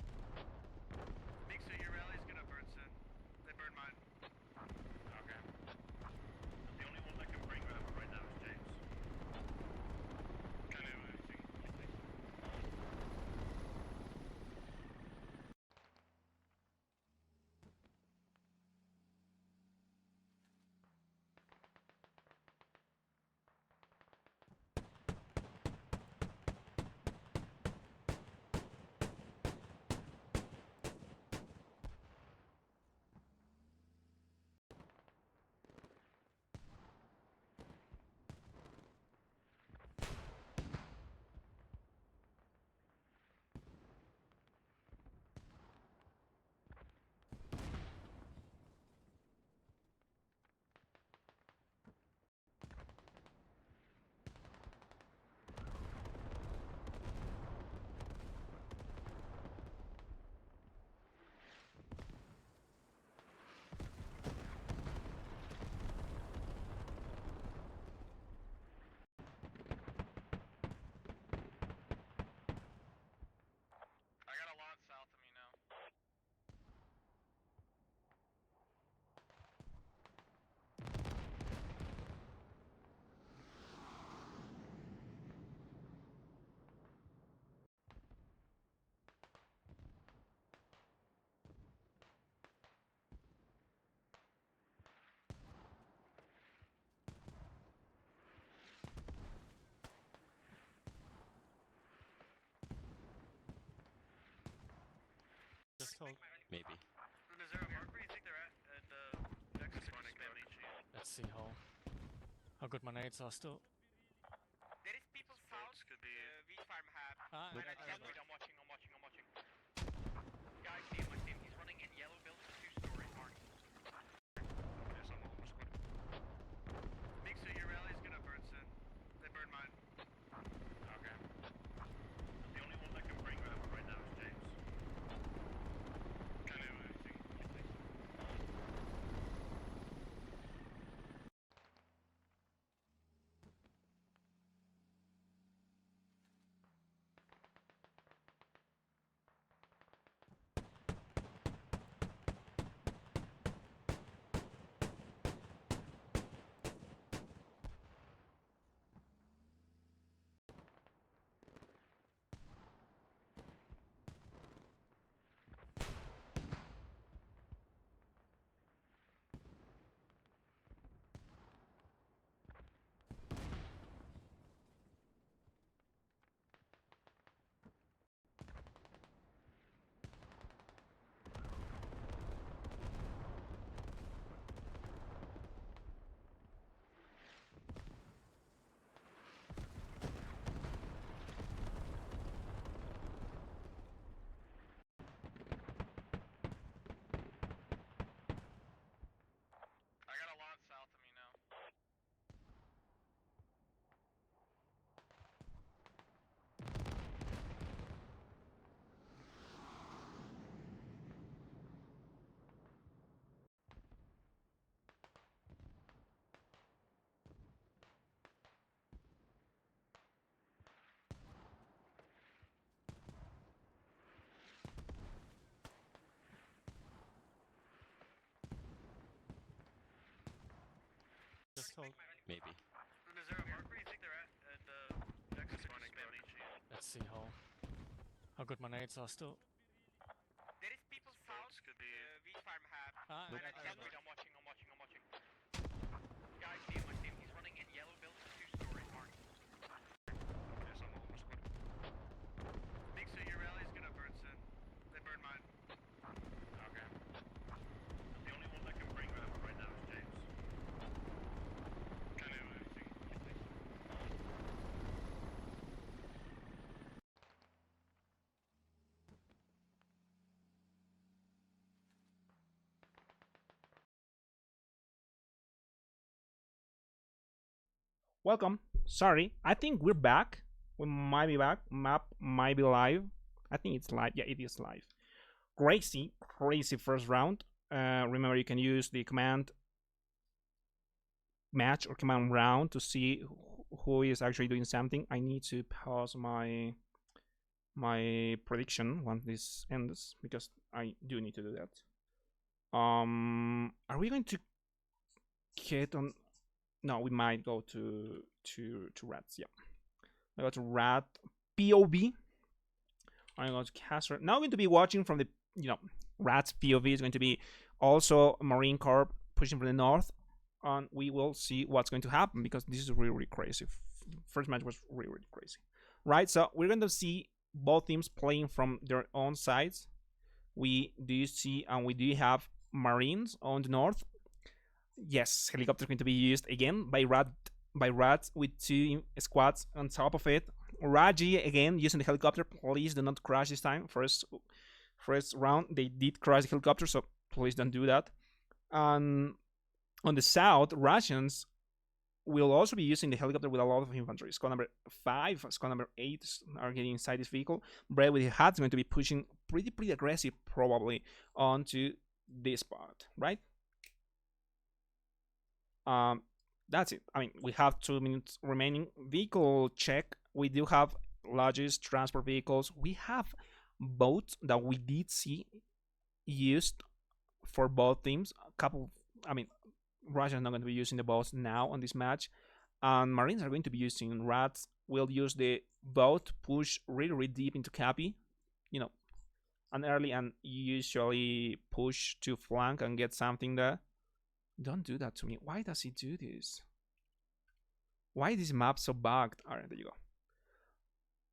Big so your rally's gonna burn soon. They burn mine. Okay. The only one that can bring them right now is James. Can I do anything? I got a lot south of me now. Just hold. Maybe. Is there a mark where you think they're at the next spawning spam HE? Let's see how good my nades are still. There is people south. Could be. Wheat farm have. Ah, Nope. I'm watching. Guys, team. He's running in yellow building, 2-story mark. There's some more squad. Big so your rally's gonna burn soon. They burn mine. Okay. The only one that can bring them right now is James. Can I do anything? just hold. Maybe. Is there a mark where you think they're at the exit spawning? Let's see how good my nades are still. There is people south. Could be. Wheat farm have. Nope. I'm watching. Guys, see my team. He's running in yellow building, 2-story mark. Yes, I'm almost got him. Big so your rally's gonna burn soon. They burn mine. Okay. The only one that can bring them right now is James. Can't do anything. Welcome. Sorry, I think we're back. We might be back. Map might be live. I think it's live. Yeah, it is live. Crazy first round. Remember, you can use the command match or command round to see who is actually doing something. I need to pause my prediction once this ends because I do need to do that. Are we going to get on? No, we might go to rats. Yeah, I go to rat POV. I'm going to caster. Now, I'm going to be watching from the rats POV. Is going to be also Marine Corps pushing from the north, and we will see what's going to happen because this is really crazy. First match was really crazy, right? So we're going to see both teams playing from their own sides. We do see and we do have Marines on the north. Yes, helicopter is going to be used again by rats with 2 squads on top of it. Raji again using the helicopter. Please do not crash this time. First round they did crash the helicopter, so please don't do that. And on the south, Russians will also be using the helicopter with a lot of infantry. Squad number 5, squad number 8 are getting inside this vehicle. Brad with his hat is going to be pushing pretty aggressive probably onto this spot, right? That's it. I mean, we have 2 minutes remaining. Vehicle check. We do have lodges, transport vehicles. We have boats that we did see used for both teams. A couple. I mean, Russia is not going to be using the boats now on this match, and Marines are going to be using rats. Will use the boat to push really deep into Cappy. An early and usually push to flank and get something there. Don't do that to me. Why does he do this? Why is this map so bugged? Alright, there you go.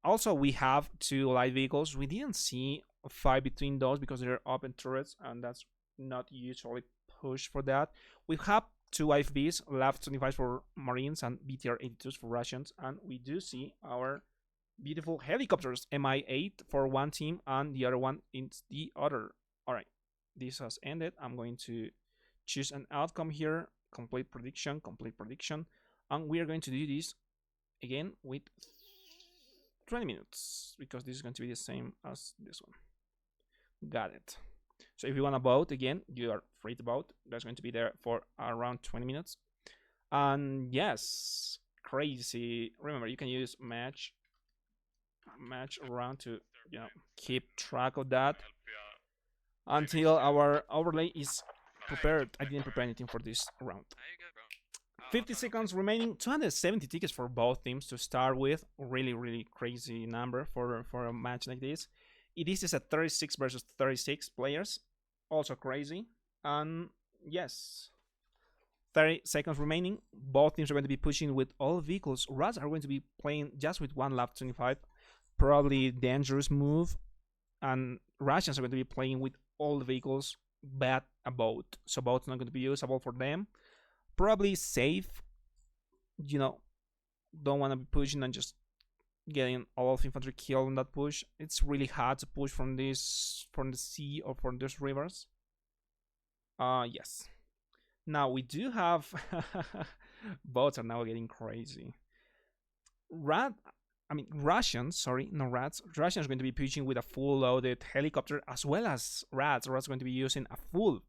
Also, we have 2 light vehicles. We didn't see a fight between those because they're open turrets, and that's not usually pushed for that. We have 2 IFVs, LAV 25 for Marines and BTR 82s for Russians, and we do see our beautiful helicopters, MI8 for one team, and the other one is the other. Alright, this has ended. I'm going to choose an outcome here, complete prediction, and we are going to do this again with 20 minutes because this is going to be the same as this one. Got it. So if you want to vote again, you are free to vote. That's going to be there for around 20 minutes. And yes, crazy. Remember, you can use match around to keep track of that until our overlay is prepared. I didn't prepare anything for this round. 50 seconds remaining. 270 tickets for both teams to start with. Really crazy number for a match like this. It is a 36 versus 36 players. Also crazy. And yes, 30 seconds remaining. Both teams are going to be pushing with all vehicles. Rats are going to be playing just with one LAV 25. Probably dangerous move. And Russians are going to be playing with all the vehicles but a boat. So boat's not going to be usable for them. Probably safe. Don't want to be pushing and just getting all of infantry killed on that push. It's really hard to push from the sea or from these rivers. Yes. Now we do have boats are now getting crazy. Russians, sorry, no rats. Russians are going to be pushing with a full loaded helicopter as well as rats. Rats are going to be using a full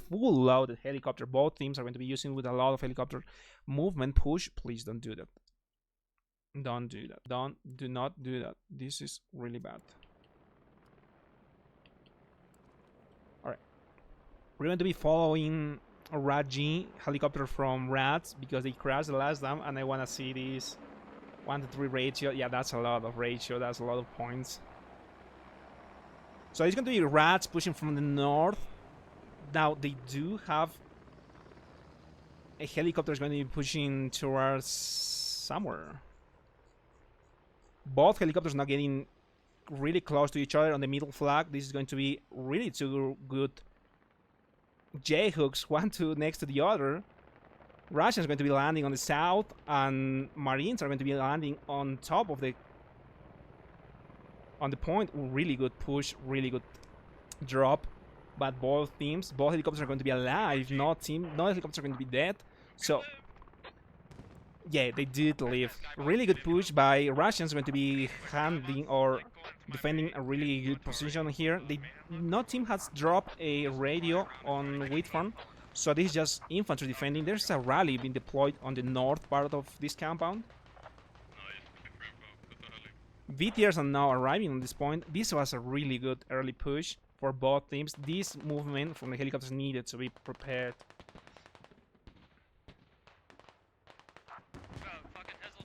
loaded helicopter. Both teams are going to be using with a lot of helicopter movement push. Please don't do that. Don't do that. Do not do that. This is really bad. Alright. We're going to be following Raji helicopter from Rats because they crashed the last time, and I want to see this 1-to-3 ratio. Yeah, that's a lot of ratio. That's a lot of points. So it's going to be Rats pushing from the north. Now they do have a helicopter is going to be pushing towards somewhere. Both helicopters now getting really close to each other on the middle flag. This is going to be really two good J-hooks, one next to the other. Russians are going to be landing on the south, and Marines are going to be landing on top of the point. Really good push, really good drop. But both helicopters are going to be alive. No helicopters are going to be dead. So yeah, they did live. Really good push by Russians. Going to be handling or defending a really good position here. No team has dropped a radio on wheat farm, so this is just infantry defending. There's a rally being deployed on the north part of this compound. VTRs are now arriving on this point. This was a really good early push for both teams. This movement from the helicopters needed to be prepared.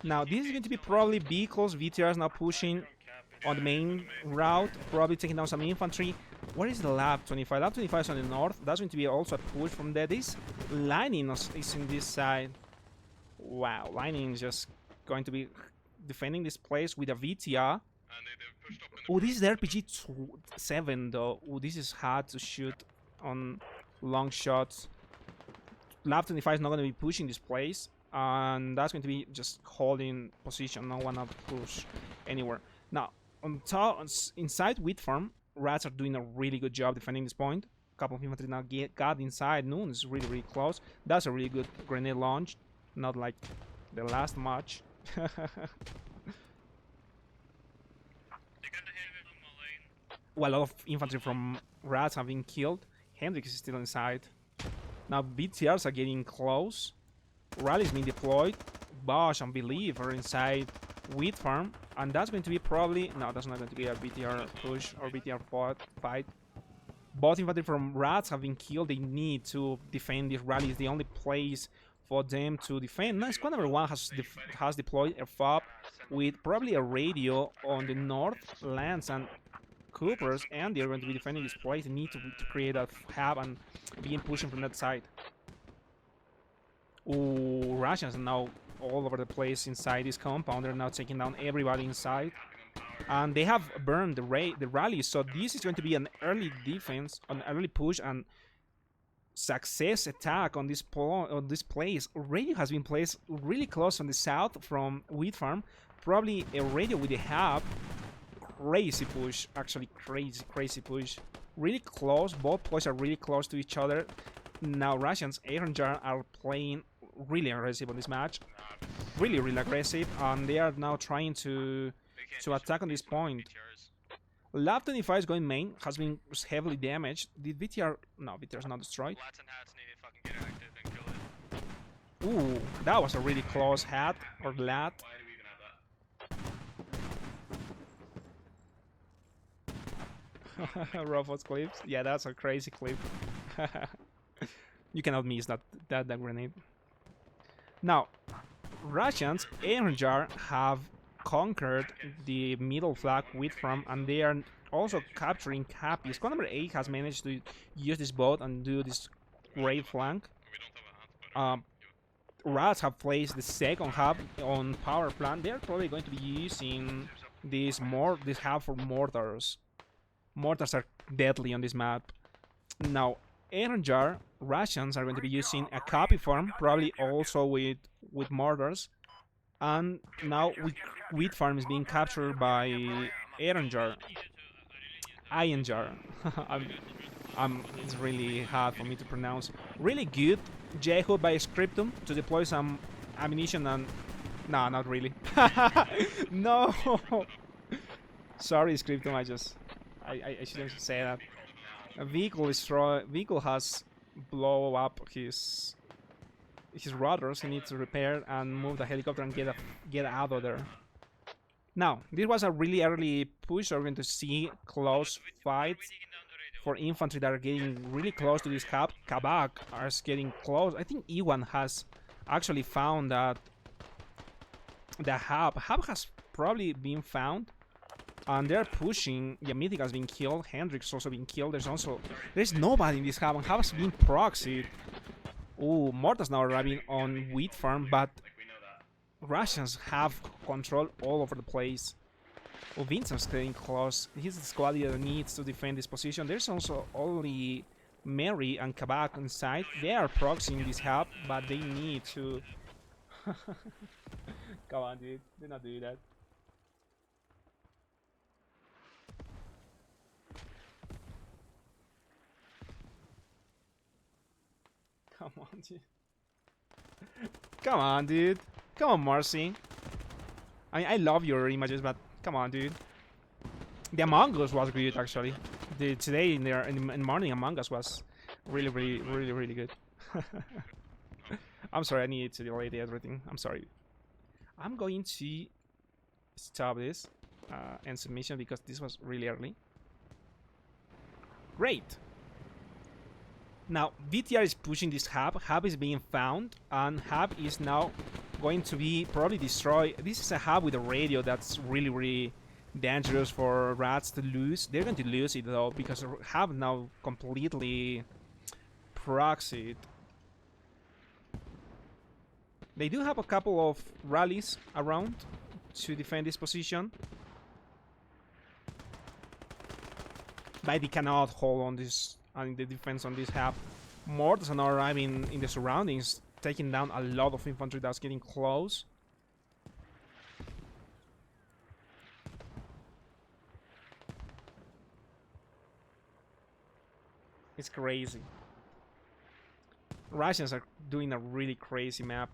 Now this is going to be probably vehicles. VTRs now pushing on the main route, probably taking down some infantry. Where is the Lab 25? Lab 25 is on the north. That's going to be also a push from there. This Lightning is in this side. Wow, Lightning is just going to be defending this place with a VTR. Oh, this is the RPG-7 though. Oh, this is hard to shoot on long shots. Lab 25 is not going to be pushing this place, and that's going to be just holding position. No one to push anywhere. Now, on top, inside wheat farm, Rats are doing a really good job defending this point. A couple of infantry now got inside. Noon is really, really close. That's a really good grenade launch, not like the last match. Well, a lot of infantry from Rats have been killed. Hendrix is still inside. Now BTRs are getting close. Rally is being deployed. Bosch and Believe are inside wheat farm, and that's going to be probably that's not going to be a BTR push or BTR fight. Both infantry from Rats have been killed. They need to defend this rally. It's the only place for them to defend. Now squad number 1 has deployed a FOB with probably a radio on the north lands, and Coopers and they're going to be defending this place. They need to create a hub and begin pushing from that side. Ooh, Russians are now all over the place inside this compound. They're now taking down everybody inside, and they have burned the rally. So this is going to be an early defense, an early push, and success attack on this place. Radio has been placed really close on the south from wheat farm. Probably a radio with a hub. Crazy push, actually crazy push. Really close. Both points are really close to each other. Now Russians, Einherjar, are playing really aggressive on this match. Really aggressive, and they are now trying to attack on this point. Lab 25 is going main, has been heavily damaged. Did VTR? No, VTR is not destroyed. Ooh, that was a really close hat or lat. Robots clips. Yeah, that's a crazy clip. You cannot miss that grenade. Now, Russians, Einherjar, have conquered the middle flag wheat farm, and they are also capturing Cappy. Squad number 8 has managed to use this boat and do this great flank. Rats have placed the second hub on power plant. They are probably going to be using this hub for mortars. Mortars are deadly on this map. Now, Einherjar, Russians are going to be using a copy farm, probably also with mortars. And now wheat farm is being captured by Einherjar. It's really hard for me to pronounce. Really good J-hook by Scriptum to deploy some ammunition and... Nah, not really. No! Sorry, Scriptum, I shouldn't say that. A vehicle has blow up his ruders. He needs to repair and move the helicopter and get out of there. Now, this was a really early push. We're going to see close fights for infantry that are getting really close to this hub. Kabak are getting close. I think Iwan has actually found that the hub. Hub has probably been found. And they're pushing. Yeah, Mythic has been killed. Hendrix also been killed. There's nobody in this hub. And hub has been proxied. Ooh, Morta's now arriving on wheat farm, but Russians have control all over the place. Oh, Vincent's getting close. He's the squad leader that needs to defend this position. There's also only Mary and Kabak inside. They are proxying this hub, but they need to. Come on, dude. Do not do that. Come on, dude. Come on, dude. Come on, Marcy. I mean, I love your images, but come on, dude. The Among Us was good, actually. Today in the morning, Among Us was really good. I'm sorry, I needed to delay everything. I'm sorry. I'm going to stop this and submission because this was really early. Great. Now, BTR is pushing this hub. Hub is being found, and hub is now going to be probably destroyed. This is a hub with a radio that's really dangerous for rats to lose. They're going to lose it though because hub now completely proxied. They do have a couple of rallies around to defend this position, but they cannot hold on this. And the defense on this hub. Mortars are now arriving in the surroundings, taking down a lot of infantry that's getting close. It's crazy. Russians are doing a really crazy map.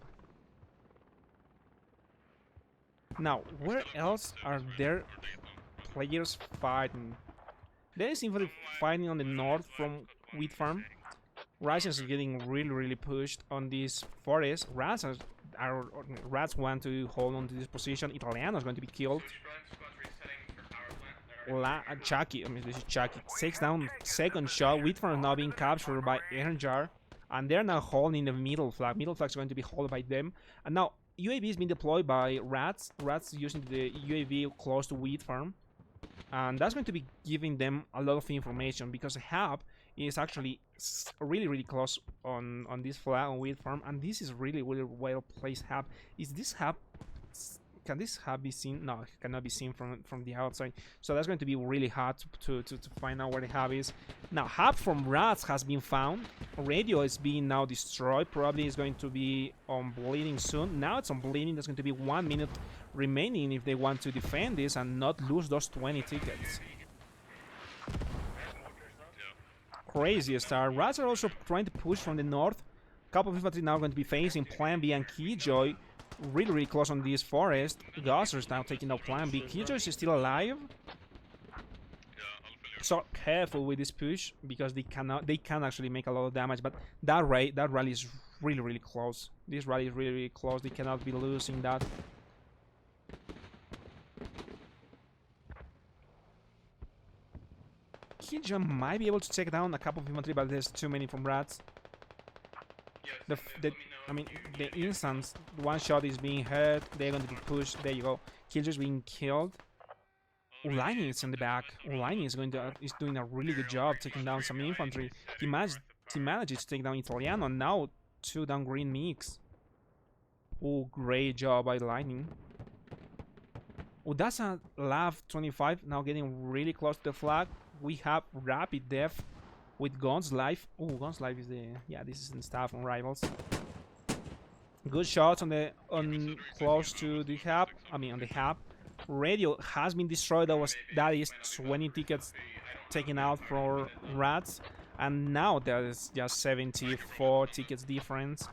Now, where else are there players fighting? There is infantry fighting on the north from wheat farm. Russians are getting really pushed on this forest. Rats want to hold on to this position. Italiano is going to be killed. Chucky, I mean this is Chucky, takes down second shot. Wheat farm is now being captured by Einherjar, and they're now holding the middle flag. Middle flag is going to be held by them. And now UAV is being deployed by Rats. Rats using the UAV close to wheat farm. And that's going to be giving them a lot of information because the hub is actually really close on this flag on wheat farm, and this is really well placed hub. Is this hub? Can this hub be seen? No, it cannot be seen from the outside. So that's going to be really hard to find out where the hub is. Now, hub from Rats has been found. Radio is being now destroyed. Probably is going to be on bleeding soon. Now it's on bleeding. There's going to be 1 minute remaining if they want to defend this and not lose those 20 tickets. Crazy start. Rats are also trying to push from the north. Couple of infantry now going to be facing Plan B and Keyjoy. Really close on this forest. Gosser is now taking out Plan B. Keyjoy is still alive. So careful with this push because they can actually make a lot of damage. But that rally is really close. This rally is really close. They cannot be losing that. Keyjoy might be able to take down a couple of infantry, but there's too many from Rats. I mean, the instance, one shot is being hurt, they're going to be pushed, there you go. Killjoy's being killed. Ulaini is in the back. Ulaini is doing a really good job taking down some infantry. He manages to take down Italiano, and now 2 down green mix. Oh, great job by Lightning. Oh, that's a Lav 25, now getting really close to the flag. We have Rapid Death with Guns Life. Oh, Guns Life is the... yeah, this is in staff on Rivals. Good shots on close to the hub. I mean, on the hub. Radio has been destroyed. That is 20 tickets taken out for Rats, and now there is just 74 tickets difference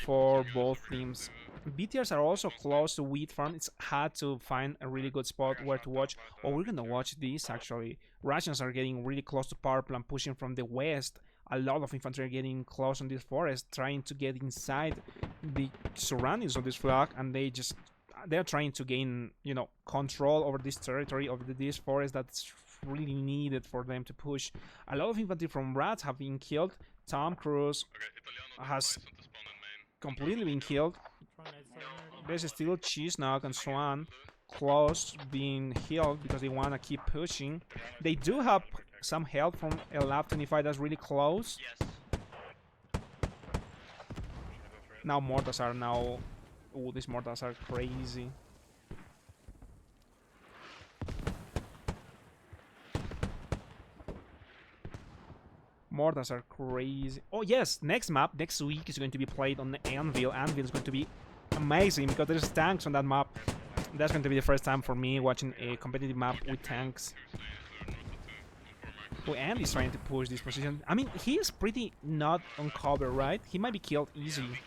for both teams. BTRs are also close to wheat farm. It's hard to find a really good spot where to watch. Oh, we're gonna watch this actually. Russians are getting really close to power plant, pushing from the west. A lot of infantry are getting close on this forest, trying to get inside the surroundings of this flag, and they're trying to gain, you know, control over this territory, over this forest that's really needed for them to push. A lot of infantry from Rats have been killed. Tom Cruise has completely been killed. There's still Cheesenog and Swan close being healed because they want to keep pushing. They do have some help from a Lab 25 that's really close. Now mortars are now... Oh, these mortars are crazy. Mortars are crazy. Oh yes, next map, next week is going to be played on the Anvil. Anvil is going to be amazing because there's tanks on that map. That's going to be the first time for me watching a competitive map with tanks. Oh, Andy's trying to push this position. I mean, he is pretty not on cover, right? He might be killed easily.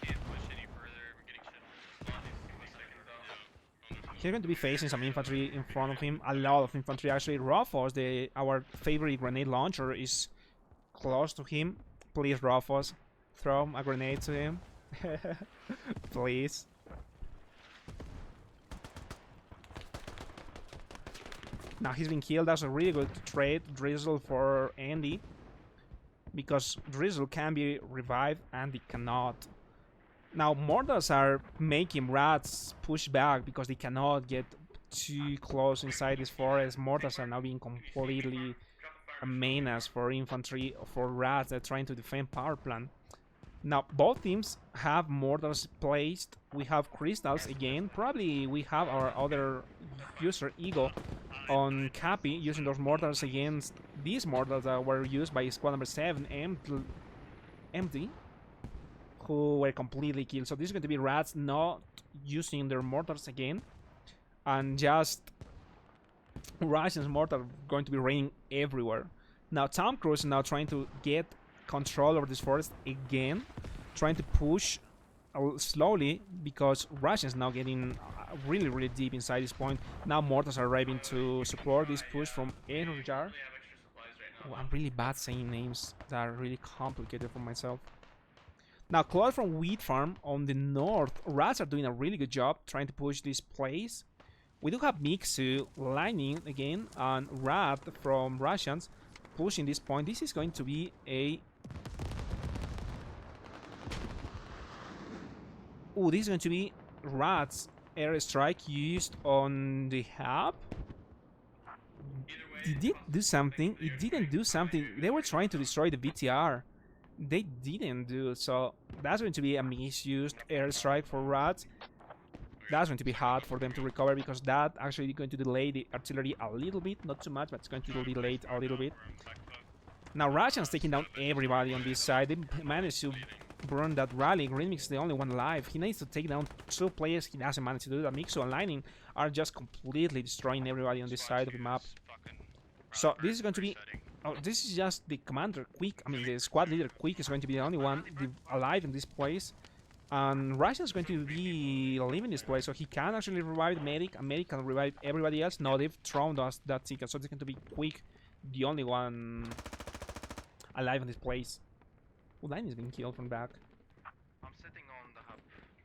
He's going to be facing some infantry in front of him. A lot of infantry, actually. Rufus, our favorite grenade launcher, is close to him. Please, Rufus, throw a grenade to him. Please. Now he's been killed. That's a really good trade, Drizzle for Andy. Because Drizzle can be revived, Andy cannot. Now mortars are making Rats push back because they cannot get too close inside this forest. Mortars are now being completely a menace for infantry, for Rats that are trying to defend power plant. Now both teams have mortars placed. We have crystals again. Probably we have our other user Eagle on Cappy using those mortars against these mortars that were used by squad number 7 empty, who were completely killed. So this is going to be Rats not using their mortars again, and just Russians mortar going to be raining everywhere. Now Tom Cruise is now trying to get control over this forest again, trying to push slowly because Russians now getting really deep inside this point. Now mortars are arriving to support this push from Einherjar. Oh, I'm really bad saying names that are really complicated for myself. Now Claude from Wheat Farm on the north, Rats are doing a really good job trying to push this place. We do have Mixu lining again and Rat from Russians pushing this point. This is going to be a... Oh, this is going to be Rat's airstrike used on the hub. Did it do something? It didn't do something. They were trying to destroy the BTR. They didn't do so. That's going to be a misused airstrike for Rats. That's going to be hard for them to recover because that actually going to delay the artillery a little bit. Not too much, but it's going to delay it a little bit. Now Russians taking down everybody on this side. They managed to burn that rally. Greenmix is the only one alive. He needs to take down 2 players. He doesn't manage to do that. Mixo and Lightning are just completely destroying everybody on this side of the map. So this is going to be... Oh, this is just the commander Quick. I mean, the squad leader Quick is going to be the only one alive in this place. And Russia is going to be leaving this place, so he can actually revive the medic, and medic can revive everybody else. No, they've thrown us that ticket, so it's going to be Quick, the only one alive in this place. Oh, Lightning is being killed from back. I'm sitting on the hub.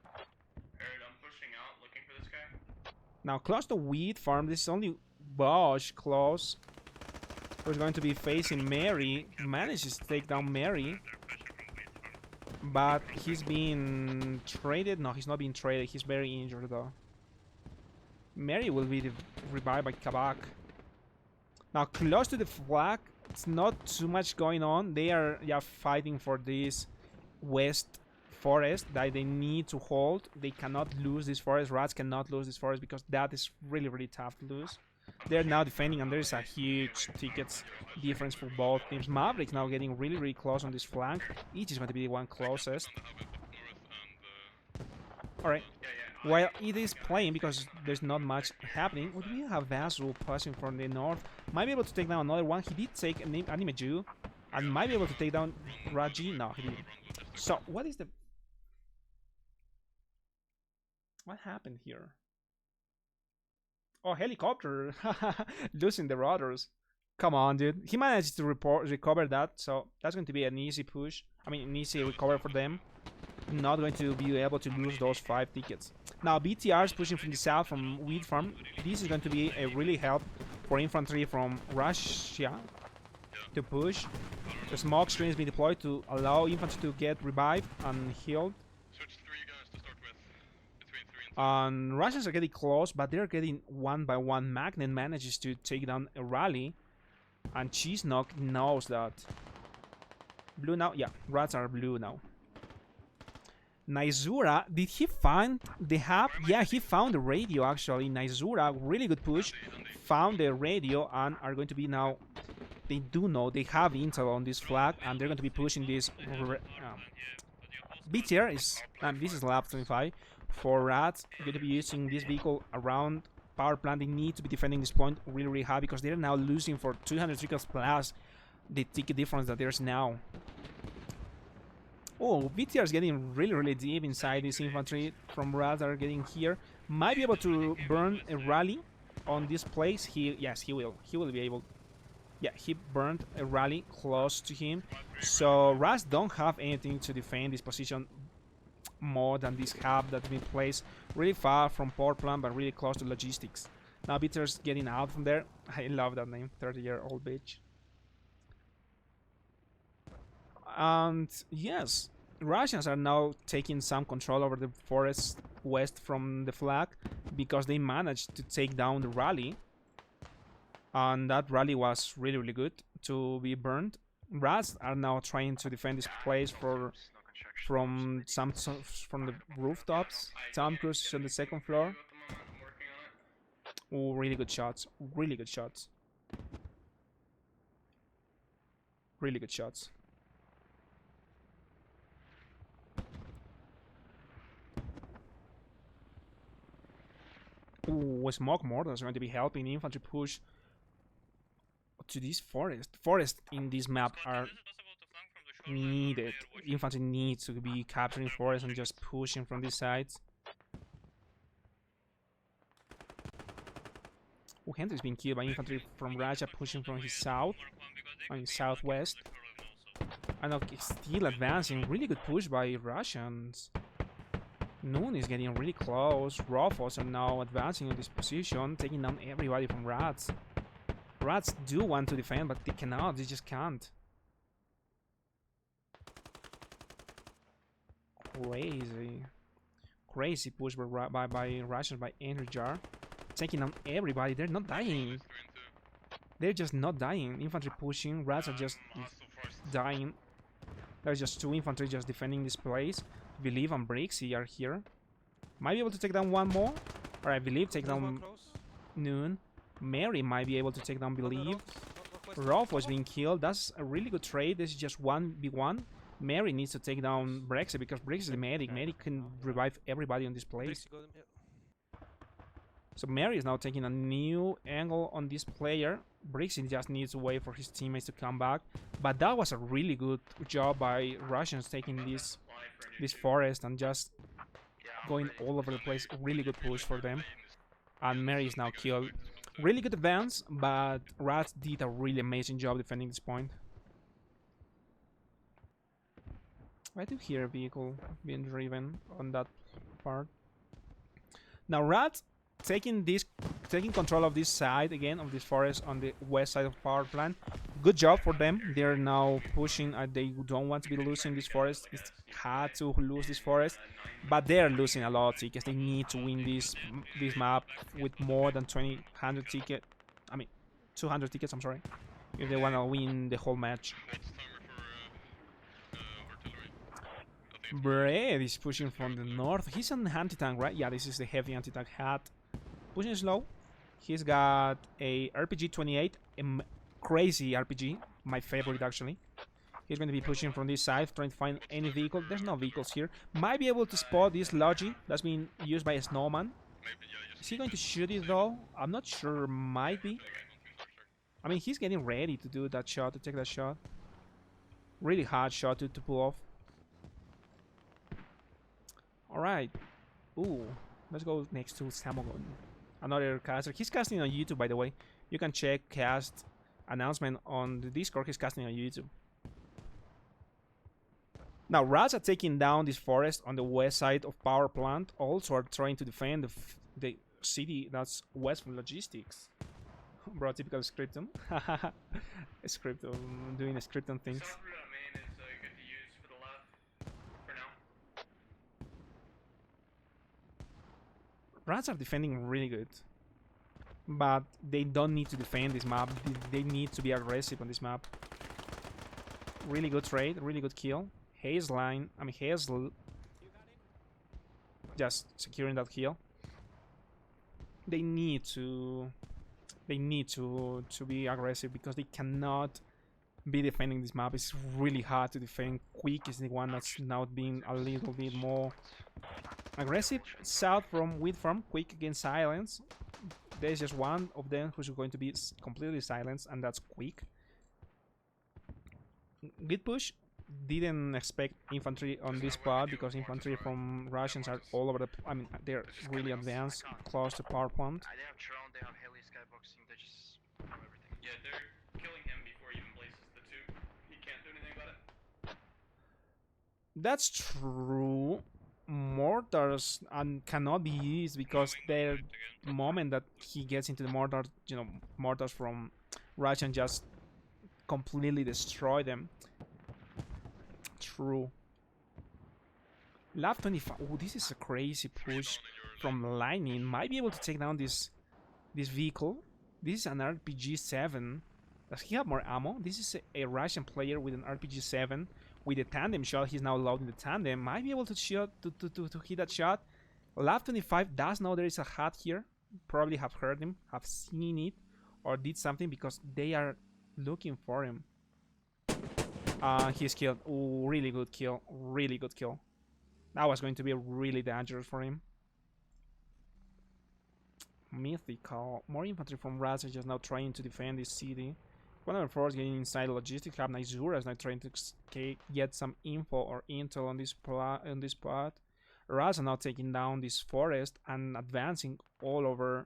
Alright, I'm pushing out, looking for this guy. Now, close to Wheat Farm, this is only Bosch close, who's going to be facing Mary. He manages to take down Mary. But he's being traded. No, he's not being traded. He's very injured though. Mary will be revived by Kabak. Now close to the flag, it's not too much going on. They are fighting for this west forest that they need to hold. They cannot lose this forest. Rats cannot lose this forest because that is really tough to lose. They're now defending, and there's a huge tickets difference for both teams. Maverick's now getting really close on this flank. Each is going to be the one closest. Alright. While it is playing, because there's not much happening, we do have Vasu pushing from the north. Might be able to take down another one. He did take Anime Jew, and might be able to take down Raji. No, he didn't. So, what is the... What happened here? Oh, helicopter! Losing the rotors. Come on, dude. He managed to recover that, so that's going to be an easy push. I mean, an easy recover for them. Not going to be able to lose those 5 tickets. Now, BTR is pushing from the south from Wheat Farm. This is going to be a really help for infantry from Russia to push. The smoke screen is being deployed to allow infantry to get revived and healed. Switch 3 guys to start with. Between 3 and 2. And Russians are getting close, but they're getting one by one. Magnet manages to take down a rally, and Cheese Knock knows that. Blue now? Yeah, rats are blue now. Naizura, did he find the hub? Yeah, he found the radio actually. Naizura, really good push. Found the radio and are going to be now. They do know they have intel on this flag and they're going to be pushing this. BTR is. This is lap 25. For rats, going to be using this vehicle around power plant. They need to be defending this point really hard because they're now losing for 200 tickets plus the ticket difference that there's now. Oh, BTR is getting really deep inside this infantry from rats that are getting here. Might be able to burn a rally on this place. Yes, he will. He will be able. Yeah, he burned a rally close to him. So rats don't have anything to defend this position more than this hub that's been placed really far from power plant but really close to logistics. Now BTR's getting out from there. I love that name, 30-year-old bitch. And yes, Russians are now taking some control over the forest west from the flag because they managed to take down the rally. And that rally was really good to be burned. Rats are now trying to defend this place from the rooftops. Tom Cruise is on the second floor. Oh, really good shots. Really good shots. Really good shots. Ooh, smoke mortars is going to be helping the infantry push to this forest. Forests in this map are needed. Infantry needs to be capturing forests and just pushing from these sides. Oh, Henry's being killed by infantry from Russia pushing from his south and southwest. And still advancing. Really good push by Russians. Noon is getting really close. Rofos are now advancing in this position, taking down everybody from Rats. Rats do want to defend, but they cannot. They just can't. Crazy push by Russians by Einherjar, taking down everybody. They're not dying. They're just not dying. Infantry pushing. Rats are just dying. There's just 2 infantry just defending this place. Believe and Brixie are here. Might be able to take down one more. Or I believe take down Noon. Mary might be able to take down Believe. Rolfo is being killed. That's a really good trade. This is just 1v1. Mary needs to take down Brexit because Brexit is the medic. Medic can revive everybody on this place. So Mary is now taking a new angle on this player. Brixie just needs to wait for his teammates to come back. But that was a really good job by Russians taking this forest and just going all over the place. Really good push for them. And Mary is now killed. Really good advance, but Rats did a really amazing job defending this point. I do hear a vehicle being driven on that part. Now Rats taking control of this side again of this forest on the west side of power plant. Good job for them. They're now pushing. They don't want to be losing this forest. It's hard to lose this forest, but they're losing a lot of tickets. They need to win this map with more than 200 tickets. I mean, 200 tickets. I'm sorry, if they want to win the whole match. Bread is pushing from the north. He's an anti-tank, right? Yeah, this is the heavy anti-tank hat. Pushing slow. He's got a RPG-28, a crazy RPG, my favorite actually. He's going to be pushing from this side, trying to find any vehicle. There's no vehicles here. Might be able to spot this Logi that's being used by a snowman. Is he going to shoot it though? I'm not sure. Might be. I mean, he's getting ready to do that shot, to take that shot. Really hard shot to pull off. Alright. Ooh. Let's go next to Samogon. Another caster. He's casting on YouTube, by the way. You can check cast announcement on the Discord. He's casting on YouTube. Now, Rats are taking down this forest on the west side of power plant. Also are trying to defend the city that's west from logistics. Bro, typical Scriptum. Scriptum, doing Scriptum things. South route on main is good to use for the left for now. Rats are defending really good. But they don't need to defend this map. They need to be aggressive on this map. Really good trade, really good kill. Hazel just securing that kill. They need to be aggressive because they cannot be defending this map. It's really hard to defend. Quick is the one that's now being a little bit more aggressive. South from Wheat Farm, Quick against Silence. There's just one of them who's going to be completely silenced, and that's Quick. Good push. Didn't expect infantry on this spot because infantry from Russians are all over the. I mean, they're really advanced, close to power plant. They have drone, they have heli skyboxing, they just have everything. Yeah, they're killing him before he even places the tube. He can't do anything about it. That's true. Mortars cannot be used because the moment that he gets into the mortar, mortars from Russian just completely destroy them. True. Lab 25. Oh, this is a crazy push from Lightning. Might be able to take down this vehicle. This is an RPG-7. Does he have more ammo? This is a Russian player with an RPG-7 with a tandem shot. He's now loading the tandem. Might be able to shoot to hit that shot. Lab 25 does know there is a hut here. Probably have heard him, have seen it, or did something because they are looking for him. He's killed. Ooh, really good kill. Really good kill. That was going to be really dangerous for him. Mythical. More infantry from Raz are just now trying to defend this city. 104 is getting inside logistics hub. Nizura is now trying to get some info or intel on this spot. Raz are now taking down this forest and advancing all over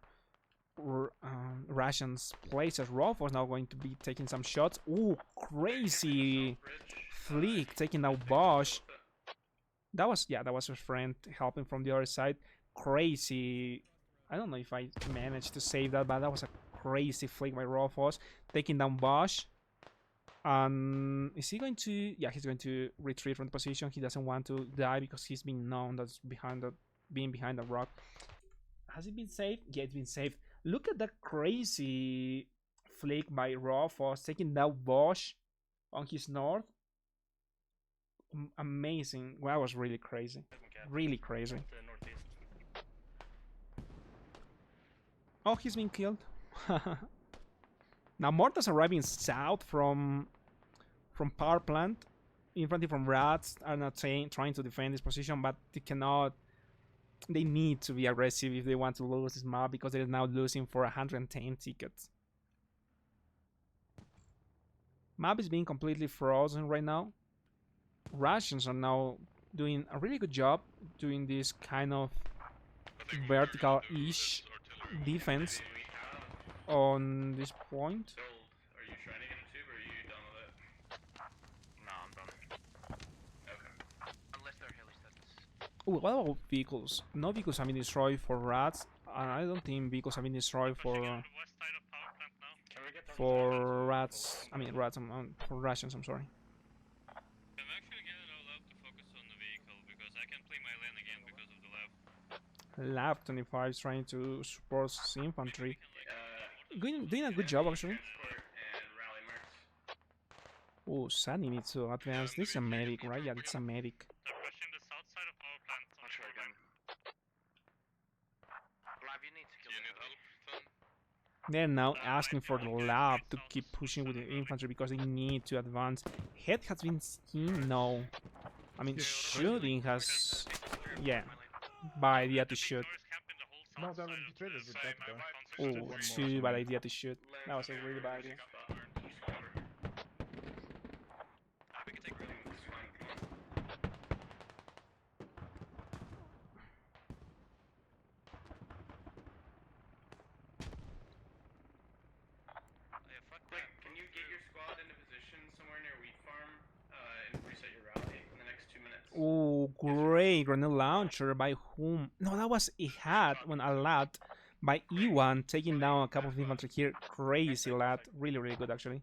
Russians places. Rolf was now going to be taking some shots. Ooh, crazy flick taking out Bosch. That was his friend helping from the other side. Crazy. I don't know if I managed to save that, but that was a crazy flick by Rolfos taking down Bosch. Is he going to? Yeah, he's going to retreat from the position. He doesn't want to die because he's been known that's being behind the rock. Has it been saved? Yeah, it's been saved. Look at that crazy flick by Rolfos taking down Bosch on his north. Amazing. Well, that was really crazy. Really crazy. Oh, he's been killed. Now Morta's arriving south from power plant. Infantry from Rats are not trying to defend this position, but they cannot. They need to be aggressive if they want to lose this map because they're now losing for 110 tickets. Map is being completely frozen right now. Russians are now doing a really good job doing this kind of vertical-ish defense on this point. Are you trying to get a tube or are you done with it? No, I'm done. Okay. Unless they're heli stats. Ooh, what about vehicles? No vehicles have been destroyed for Rats, and I don't think vehicles have been destroyed for Rats. I mean Rats. For Russians. I'm sorry. I'm actually getting allowed to focus on the vehicle because I can play my lane again because of the lab. Lab 25 is trying to support his infantry. Doing a good job actually. Oh, Sunny needs to advance. This is a medic, right? Yeah, it's a medic. They're pushing the south side of power plant. I'll try again. Lab, you need to kill help? They're now asking for the lab to keep pushing with the infantry because they need to advance. Head has been seen? No. I mean, shooting has... Yeah. Bad idea to shoot. No, that would be traded with that guy. Oh, too bad idea to shoot. That was a really bad idea. We can take really Quick, can you get your squad into position somewhere near Wheat Farm and reset your rally in the next 2 minutes? Oh, great. Grenade launcher by whom? No, that was a hat when a lot. by E1, taking down a couple of infantry here. Crazy, lad. Really, really good, actually.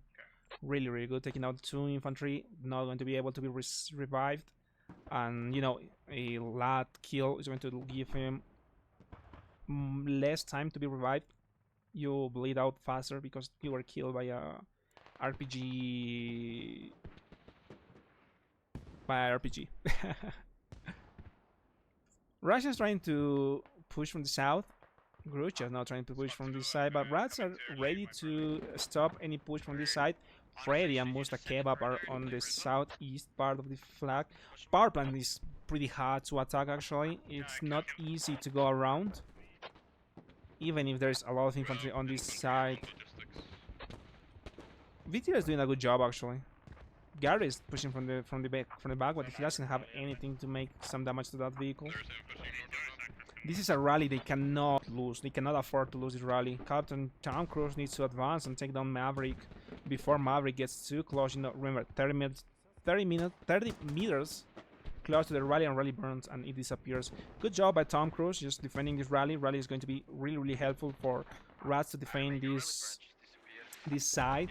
Really, really good. Taking out 2 infantry. Not going to be able to be revived. And, you know, a lad kill is going to give him less time to be revived. You bleed out faster because you were killed by a RPG. By RPG. Russia's trying to push from the south. Grucha is now trying to push from this side, but Rats are ready to stop any push from this side. Freddy and Musta Kebab are on the southeast part of the flag. Power plant is pretty hard to attack, actually. It's not easy to go around, even if there's a lot of infantry on this side. VTR is doing a good job, actually. Gary is pushing from the back, but he doesn't have anything to make some damage to that vehicle. This is a rally they cannot lose. They cannot afford to lose this rally. Captain Tom Cruise needs to advance and take down Maverick before Maverick gets too close. You know, remember, 30 meters close to the rally, and rally burns and it disappears. Good job by Tom Cruise just defending this rally. Rally is going to be really, really helpful for Rats to defend this side.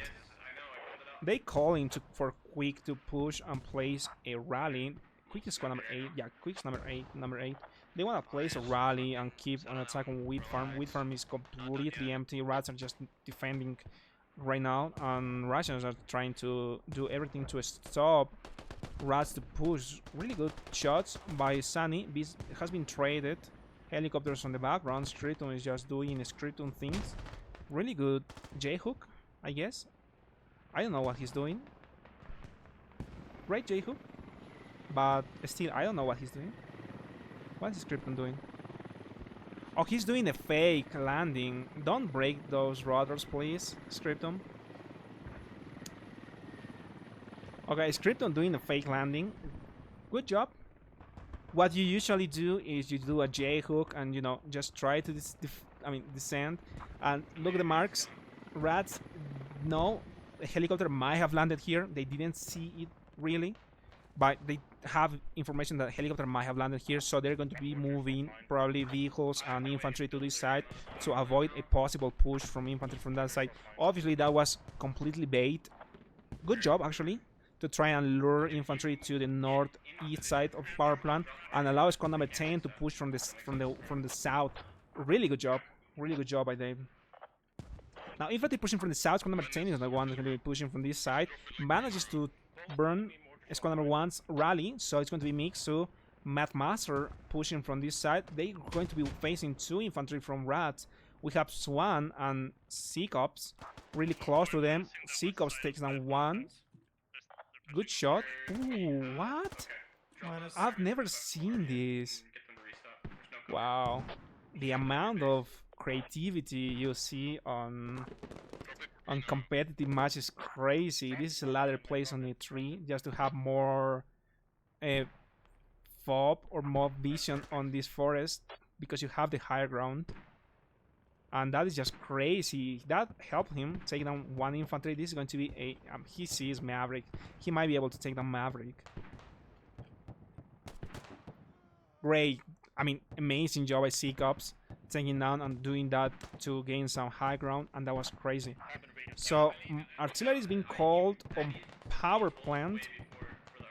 They calling for Quick to push and place a rally. Quick is squad number 8. Yeah, Quick's number 8. They want to place a rally and keep an attack on Wheat Farm. Wheat Farm is completely empty. Rats are just defending right now, and Russians are trying to do everything to stop Rats to push. Really good shots by Sunny. Has been traded. Helicopters on the background. Scripton is just doing Scripton things. Really good J-hook, I guess. I don't know what he's doing. Great J-hook, but still, I don't know what he's doing. What is Scripton doing? Oh, he's doing a fake landing. Don't break those ruders, please, Scripton. Okay, Scripton doing a fake landing. Good job. What you usually do is you do a J-hook and, you know, just try to descend. And look at the marks. Rats, no. A helicopter might have landed here. They didn't see it really, but they have information that a helicopter might have landed here, so they're going to be moving probably vehicles and infantry to this side to avoid a possible push from infantry from that side. Obviously, that was completely bait. Good job, actually, to try and lure infantry to the northeast side of power plant and allow squad number 10 to push from the south. Really good job by Dave. Now, infantry pushing from the south, squad number 10 is the one that's going to be pushing from this side. Manages to burn squad number 1's rally, so it's going to be mixed to Mathmaster pushing from this side. They're going to be facing 2 infantry from Rats. We have Swan and Seacops really close to them. Seacops takes down 1. Good shot. Ooh, what? I've never seen this. Wow. The amount of creativity you see on competitive matches is crazy. This is a ladder place on the tree just to have more fob or more vision on this forest because you have the higher ground, and that is just crazy. That helped him take down 1 infantry. This is going to be a he sees Maverick. He might be able to take down Maverick. Great, I mean, amazing job by Seacops taking down and doing that to gain some high ground, and that was crazy. So artillery is being called on power plant.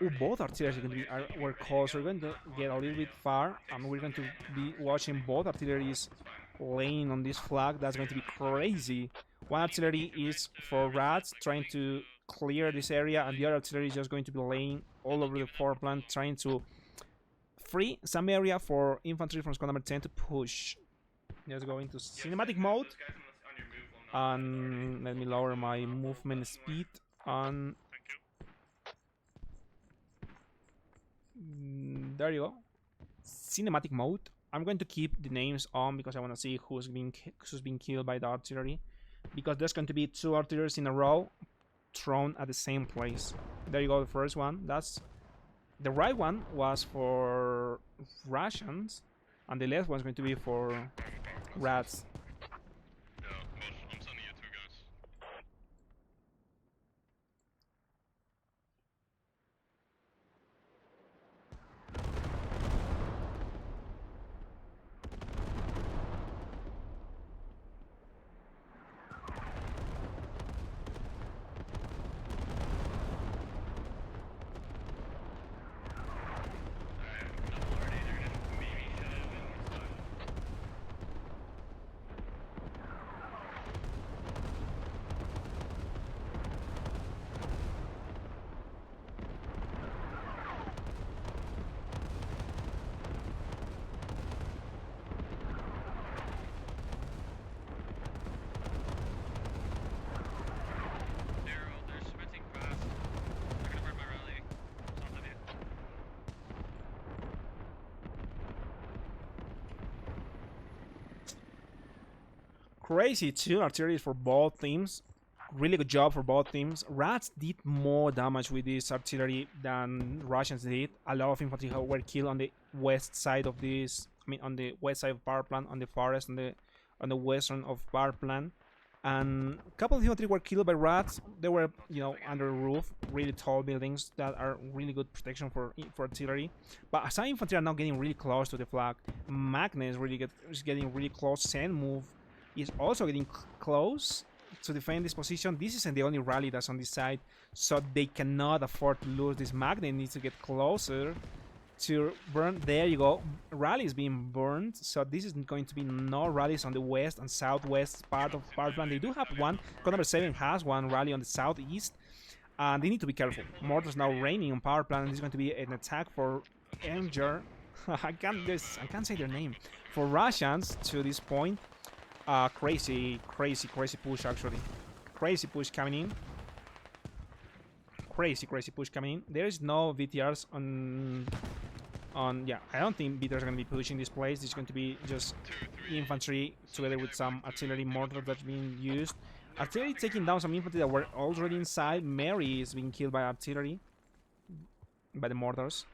Ooh, both artillery were called, so we're going to get a little bit far, and we're going to be watching both artilleries laying on this flag. That's going to be crazy. One artillery is for Rats trying to clear this area, and the other artillery is just going to be laying all over the power plant trying to free some area for infantry from squad number 10 to push. Let's go into cinematic mode, and let me lower my movement speed on. There you go. Cinematic mode. I'm going to keep the names on because I want to see who's being killed by the artillery, because there's going to be 2 artilleries in a row thrown at the same place. There you go, the first one. That's the right one was for Russians, and the left one's going to be for Rats. Yeah, I'm sending you 2 guys. Crazy two artillery for both teams. Really good job for both teams. Rats did more damage with this artillery than Russians did. A lot of infantry were killed on the west side of this. I mean, on the west side of power plant, on the forest, on the western of power plant. And a couple of infantry were killed by rats. They were, you know, under a roof, really tall buildings that are really good protection for artillery. But some infantry are now getting really close to the flag. Magnus is getting really close. Sand move is also getting close to defend this position. This isn't the only rally that's on this side, so they cannot afford to lose. This Magnet needs to get closer to burn. There you go. Rally is being burned, so this is going to be no rallies on the west and southwest part of power plant. They do have one. Code number 7 has one rally on the southeast, and they need to be careful. Mortars now raining on power plant. This is going to be an attack for Einherjar. I can't say their name. For Russians to this point. Crazy push actually. Crazy push coming in. Crazy push coming in. There is no VTRs on. Yeah, I don't think VTRs are going to be pushing this place. It's going to be just infantry together with some artillery mortar that's being used. Artillery taking down some infantry that were already inside. Mary is being killed by artillery, by the mortars.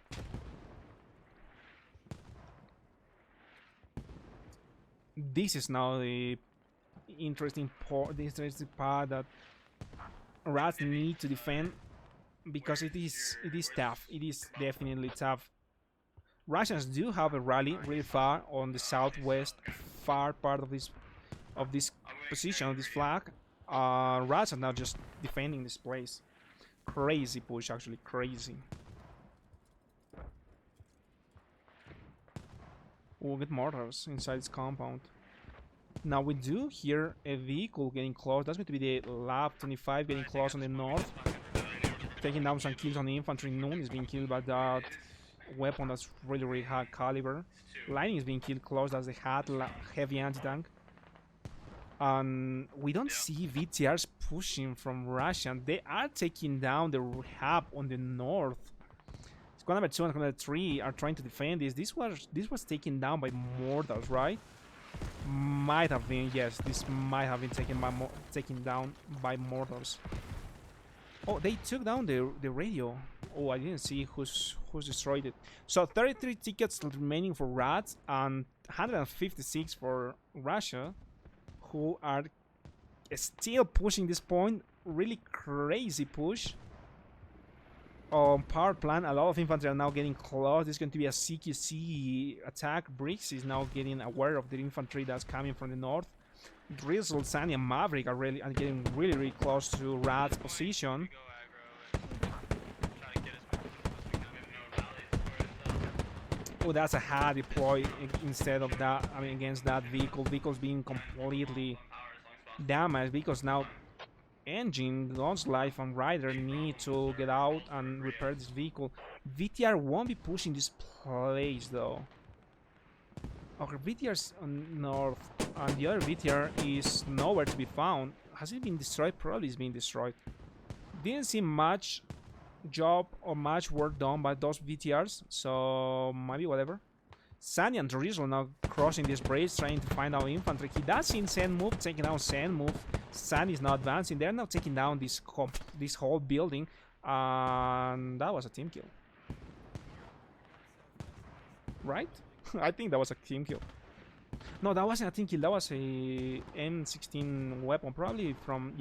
This is now the interesting part that Rats need to defend, because it is tough. It is definitely tough. Russians do have a rally really far on the southwest far part of this position, of this flag. Rats are now just defending this place. Crazy push, actually crazy. We'll get mortars inside its compound. Now we do hear a vehicle getting close. That's going to be the Lab 25 getting close on the north. Taking down some kills on the infantry. Noon is being killed by that weapon that's really high caliber. Lightning is being killed close. That's the heavy anti-tank. And we don't see VTRs pushing from Russia. They are taking down the hub on the north. Squad number 2 and squad number 3 are trying to defend this. This was taken down by mortars, right? Might have been, yes. This might have been taken down by mortars. Oh, they took down the radio. Oh, I didn't see who's destroyed it. So 33 tickets remaining for Rats and 156 for Russia, who are still pushing this point. Really crazy push. Power plant, a lot of infantry are now getting close. This is going to be a CQC attack. Briggs is now getting aware of the infantry that's coming from the north. Drizzle, Sunny, and Maverick are getting really close to Rat's position. Oh, that's a hard deploy instead of that. I mean, against that vehicle. Vehicle's being completely damaged because now Engine, God's Life, and Rider need to get out and repair this vehicle. VTR won't be pushing this place though. Okay, VTR's on north, and the other VTR is nowhere to be found. Has it been destroyed? Probably it's been destroyed. Didn't see much job or much work done by those VTRs, so maybe whatever. Sunny and Drizzle now crossing this bridge, trying to find our infantry. He does see Sand move, taking down Sand move. Sunny is now advancing. They're now taking down this whole building, and that was a team kill, right? I think that was a team kill. No, that wasn't a team kill. That was a M16 weapon, probably from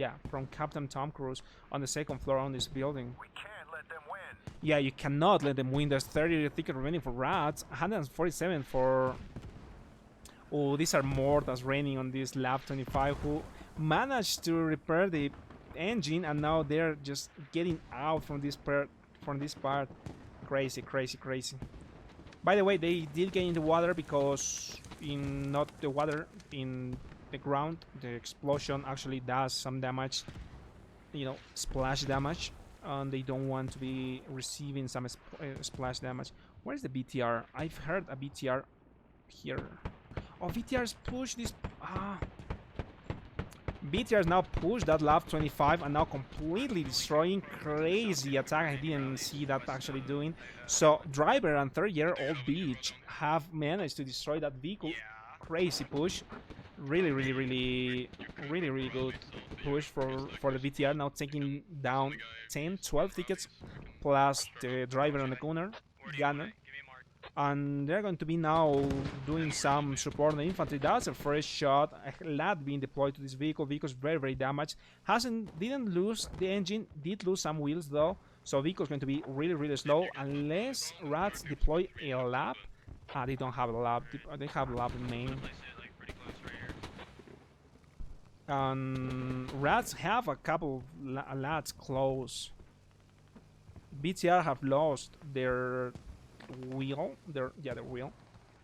Captain Tom Cruise on the second floor on this building. We can't let them win. Yeah, you cannot let them win. There's 30 tickets remaining for Rats, 147 for. Oh, these are mortars raining on this Lab 25, who managed to repair the engine, and now they're just getting out from this part. Crazy. By the way, they did get in the water because not the water, in the ground, the explosion actually does some damage, splash damage, and they don't want to be receiving some splash damage. Where's the BTR? I've heard a BTR here. Oh, BTRs push this. BTRs now push that Lab 25 and now completely destroying. Crazy attack. I didn't see that actually doing. So Driver and 3-year-old Beach have managed to destroy that vehicle. Crazy push. really good push for the VTR, now taking down 10, 12 tickets plus the driver on the corner, gunner. And they're going to be now doing some support on the infantry. That's a fresh shot, a lot being deployed to this vehicle. Vehicle's very damaged. Didn't lose the engine, did lose some wheels though, so vehicle's going to be really slow unless rats deploy a lab. They don't have a lab, they have a lab in main. Rats have a couple of lads close. BTR have lost their wheel, their wheel,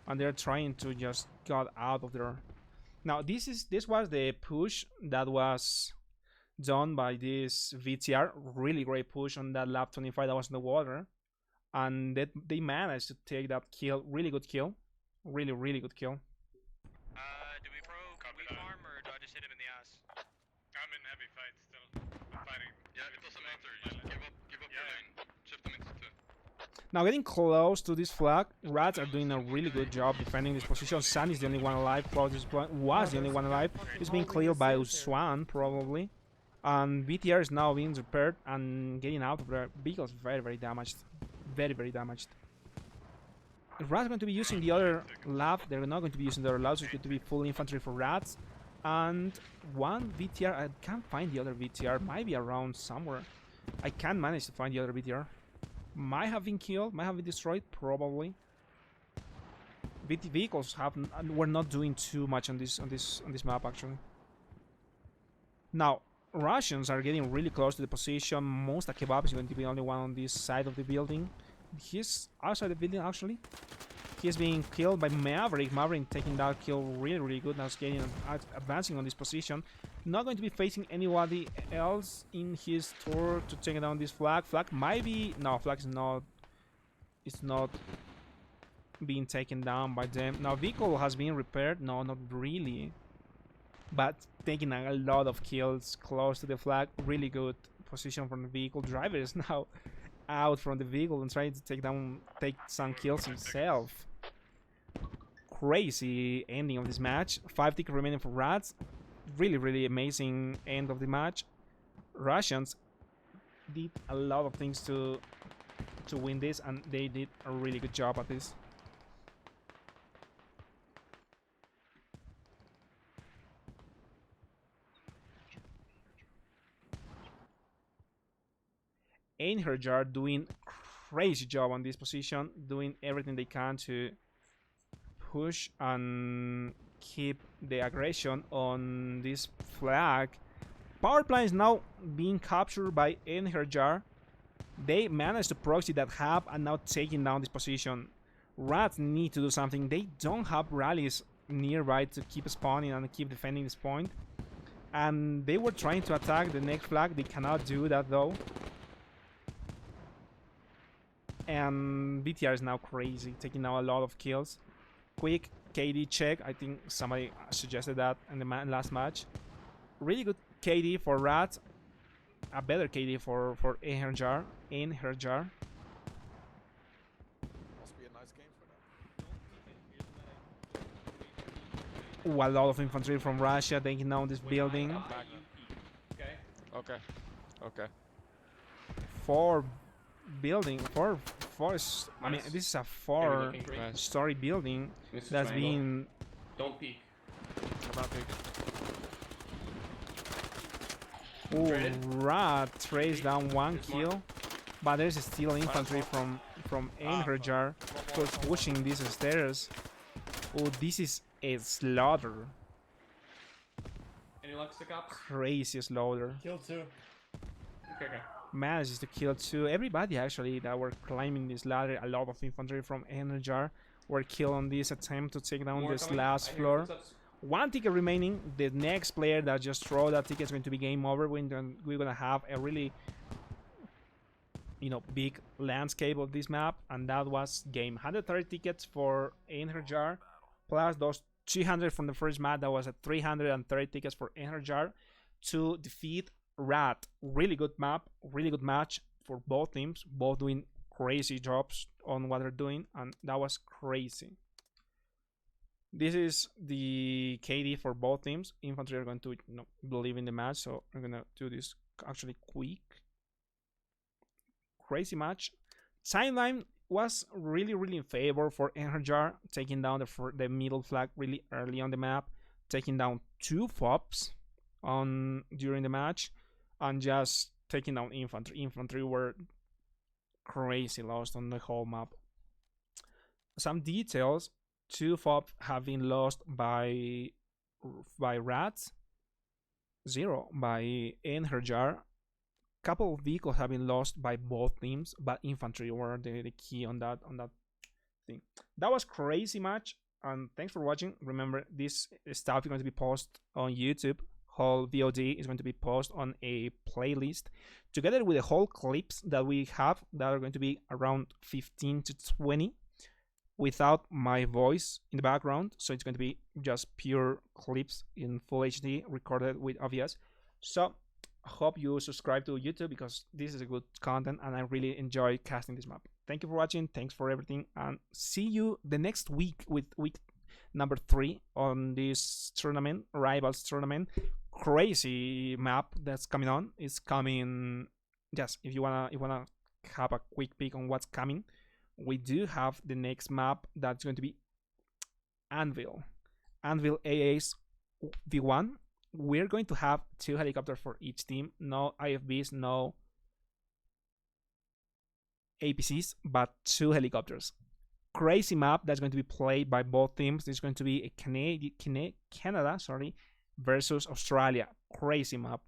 and they're trying to just get out of there. Now this was the push that was done by this VTR. Really great push on that lap 25 that was in the water, and they managed to take that kill. Really good kill, really good kill. Do we pro farm or do I just hit him in the ass? I'm in heavy fight still. I'm fighting. Yeah, it doesn't matter. You just give up your lane. Shift them into two. Now getting close to this flag, Rats are doing a really good job defending this position. Sun is the only one alive. Close this point was the only one alive. He's being cleared by Swan probably, and BTR is now being repaired and getting out of there. Vehicle's very damaged, very damaged. Rats are going to be using the other lab. They're not going to be using the other labs. It's going to be full infantry for Rats. And one VTR, I can't find the other VTR. Might be around somewhere. I can't manage to find the other VTR. Might have been killed, might have been destroyed, probably. Vehicles were not doing too much on this map actually. Now Russians are getting really close to the position. Most Kebab is going to be the only one on this side of the building. He's outside the building actually. He's being killed by Maverick. Maverick taking that kill really good. Now getting advancing on this position. Not going to be facing anybody else in his tour to take down this flag. Flag might be... No, flag is not... It's not being taken down by them. Now vehicle has been repaired. No, not really. But taking a lot of kills close to the flag. Really good position from the vehicle. Driver is now out from the vehicle and trying to take some kills himself. Crazy ending of this match. 5 tickets remaining for Rats. Really amazing end of the match. Russians did a lot of things to win this, and they did a really good job at this. Einherjar doing crazy job on this position, doing everything they can to push and keep the aggression on this flag. Power plant is now being captured by Einherjar. They managed to proxy that hub and now taking down this position. Rats need to do something. They don't have rallies nearby to keep spawning and keep defending this point. And they were trying to attack the next flag. They cannot do that though. And BTR is now crazy, taking now a lot of kills. Quick KD check. I think somebody suggested that in the last match. Really good KD for Rat. A better KD for Einherjar. Einherjar. Must be a nice game for them. Ooh, a lot of infantry from Russia taking down this building. Okay. Four, I mean, this is a 4-story building that's being... Don't peek. Ooh, Rat traced down 1 kill, but there's still infantry from Einherjar who's pushing these stairs. Oh, this is a slaughter. Any luck, stick ups? Crazy slaughter. Kill 2. Okay. Manages to kill 2. Everybody actually that were climbing this ladder. A lot of infantry from Einherjar were killed on this attempt to take down this last floor. 1 ticket remaining. The next player that just throw that ticket is going to be game over. We're gonna have a really, big landscape of this map, and that was game. 130 tickets for Einherjar, plus those 200 from the first map. That was 330 tickets for Einherjar to defeat Rat. Really good map, really good match for both teams. Both doing crazy jobs on what they're doing, and that was crazy. This is the KD for both teams. Infantry are going to believe in the match, so I'm gonna do this actually quick. Crazy match. Timeline was really in favor for Einherjar, taking down the middle flag really early on the map, taking down 2 FOBs during the match, and just taking down infantry. Infantry were crazy lost on the whole map. Some details: 2 FOB have been lost by rats, 0 by Einherjar. Couple of vehicles have been lost by both teams, but infantry were the key on that thing. That was crazy match, and thanks for watching. Remember, this stuff is going to be posted on YouTube. Whole VOD is going to be posted on a playlist together with the whole clips that we have that are going to be around 15 to 20 without my voice in the background. So it's going to be just pure clips in full HD recorded with OBS. So I hope you subscribe to YouTube because this is a good content and I really enjoy casting this map. Thank you for watching. Thanks for everything, and see you the next week with week number 3 on this tournament, Rivals tournament. Crazy map that's coming on. It's coming. Yes, if you wanna have a quick peek on what's coming, we do have the next map that's going to be Anvil AA's V1. We're going to have 2 helicopters for each team. No IFBs, no APCs, but 2 helicopters. Crazy map that's going to be played by both teams. It's going to be a Canada versus Australia. Crazy map.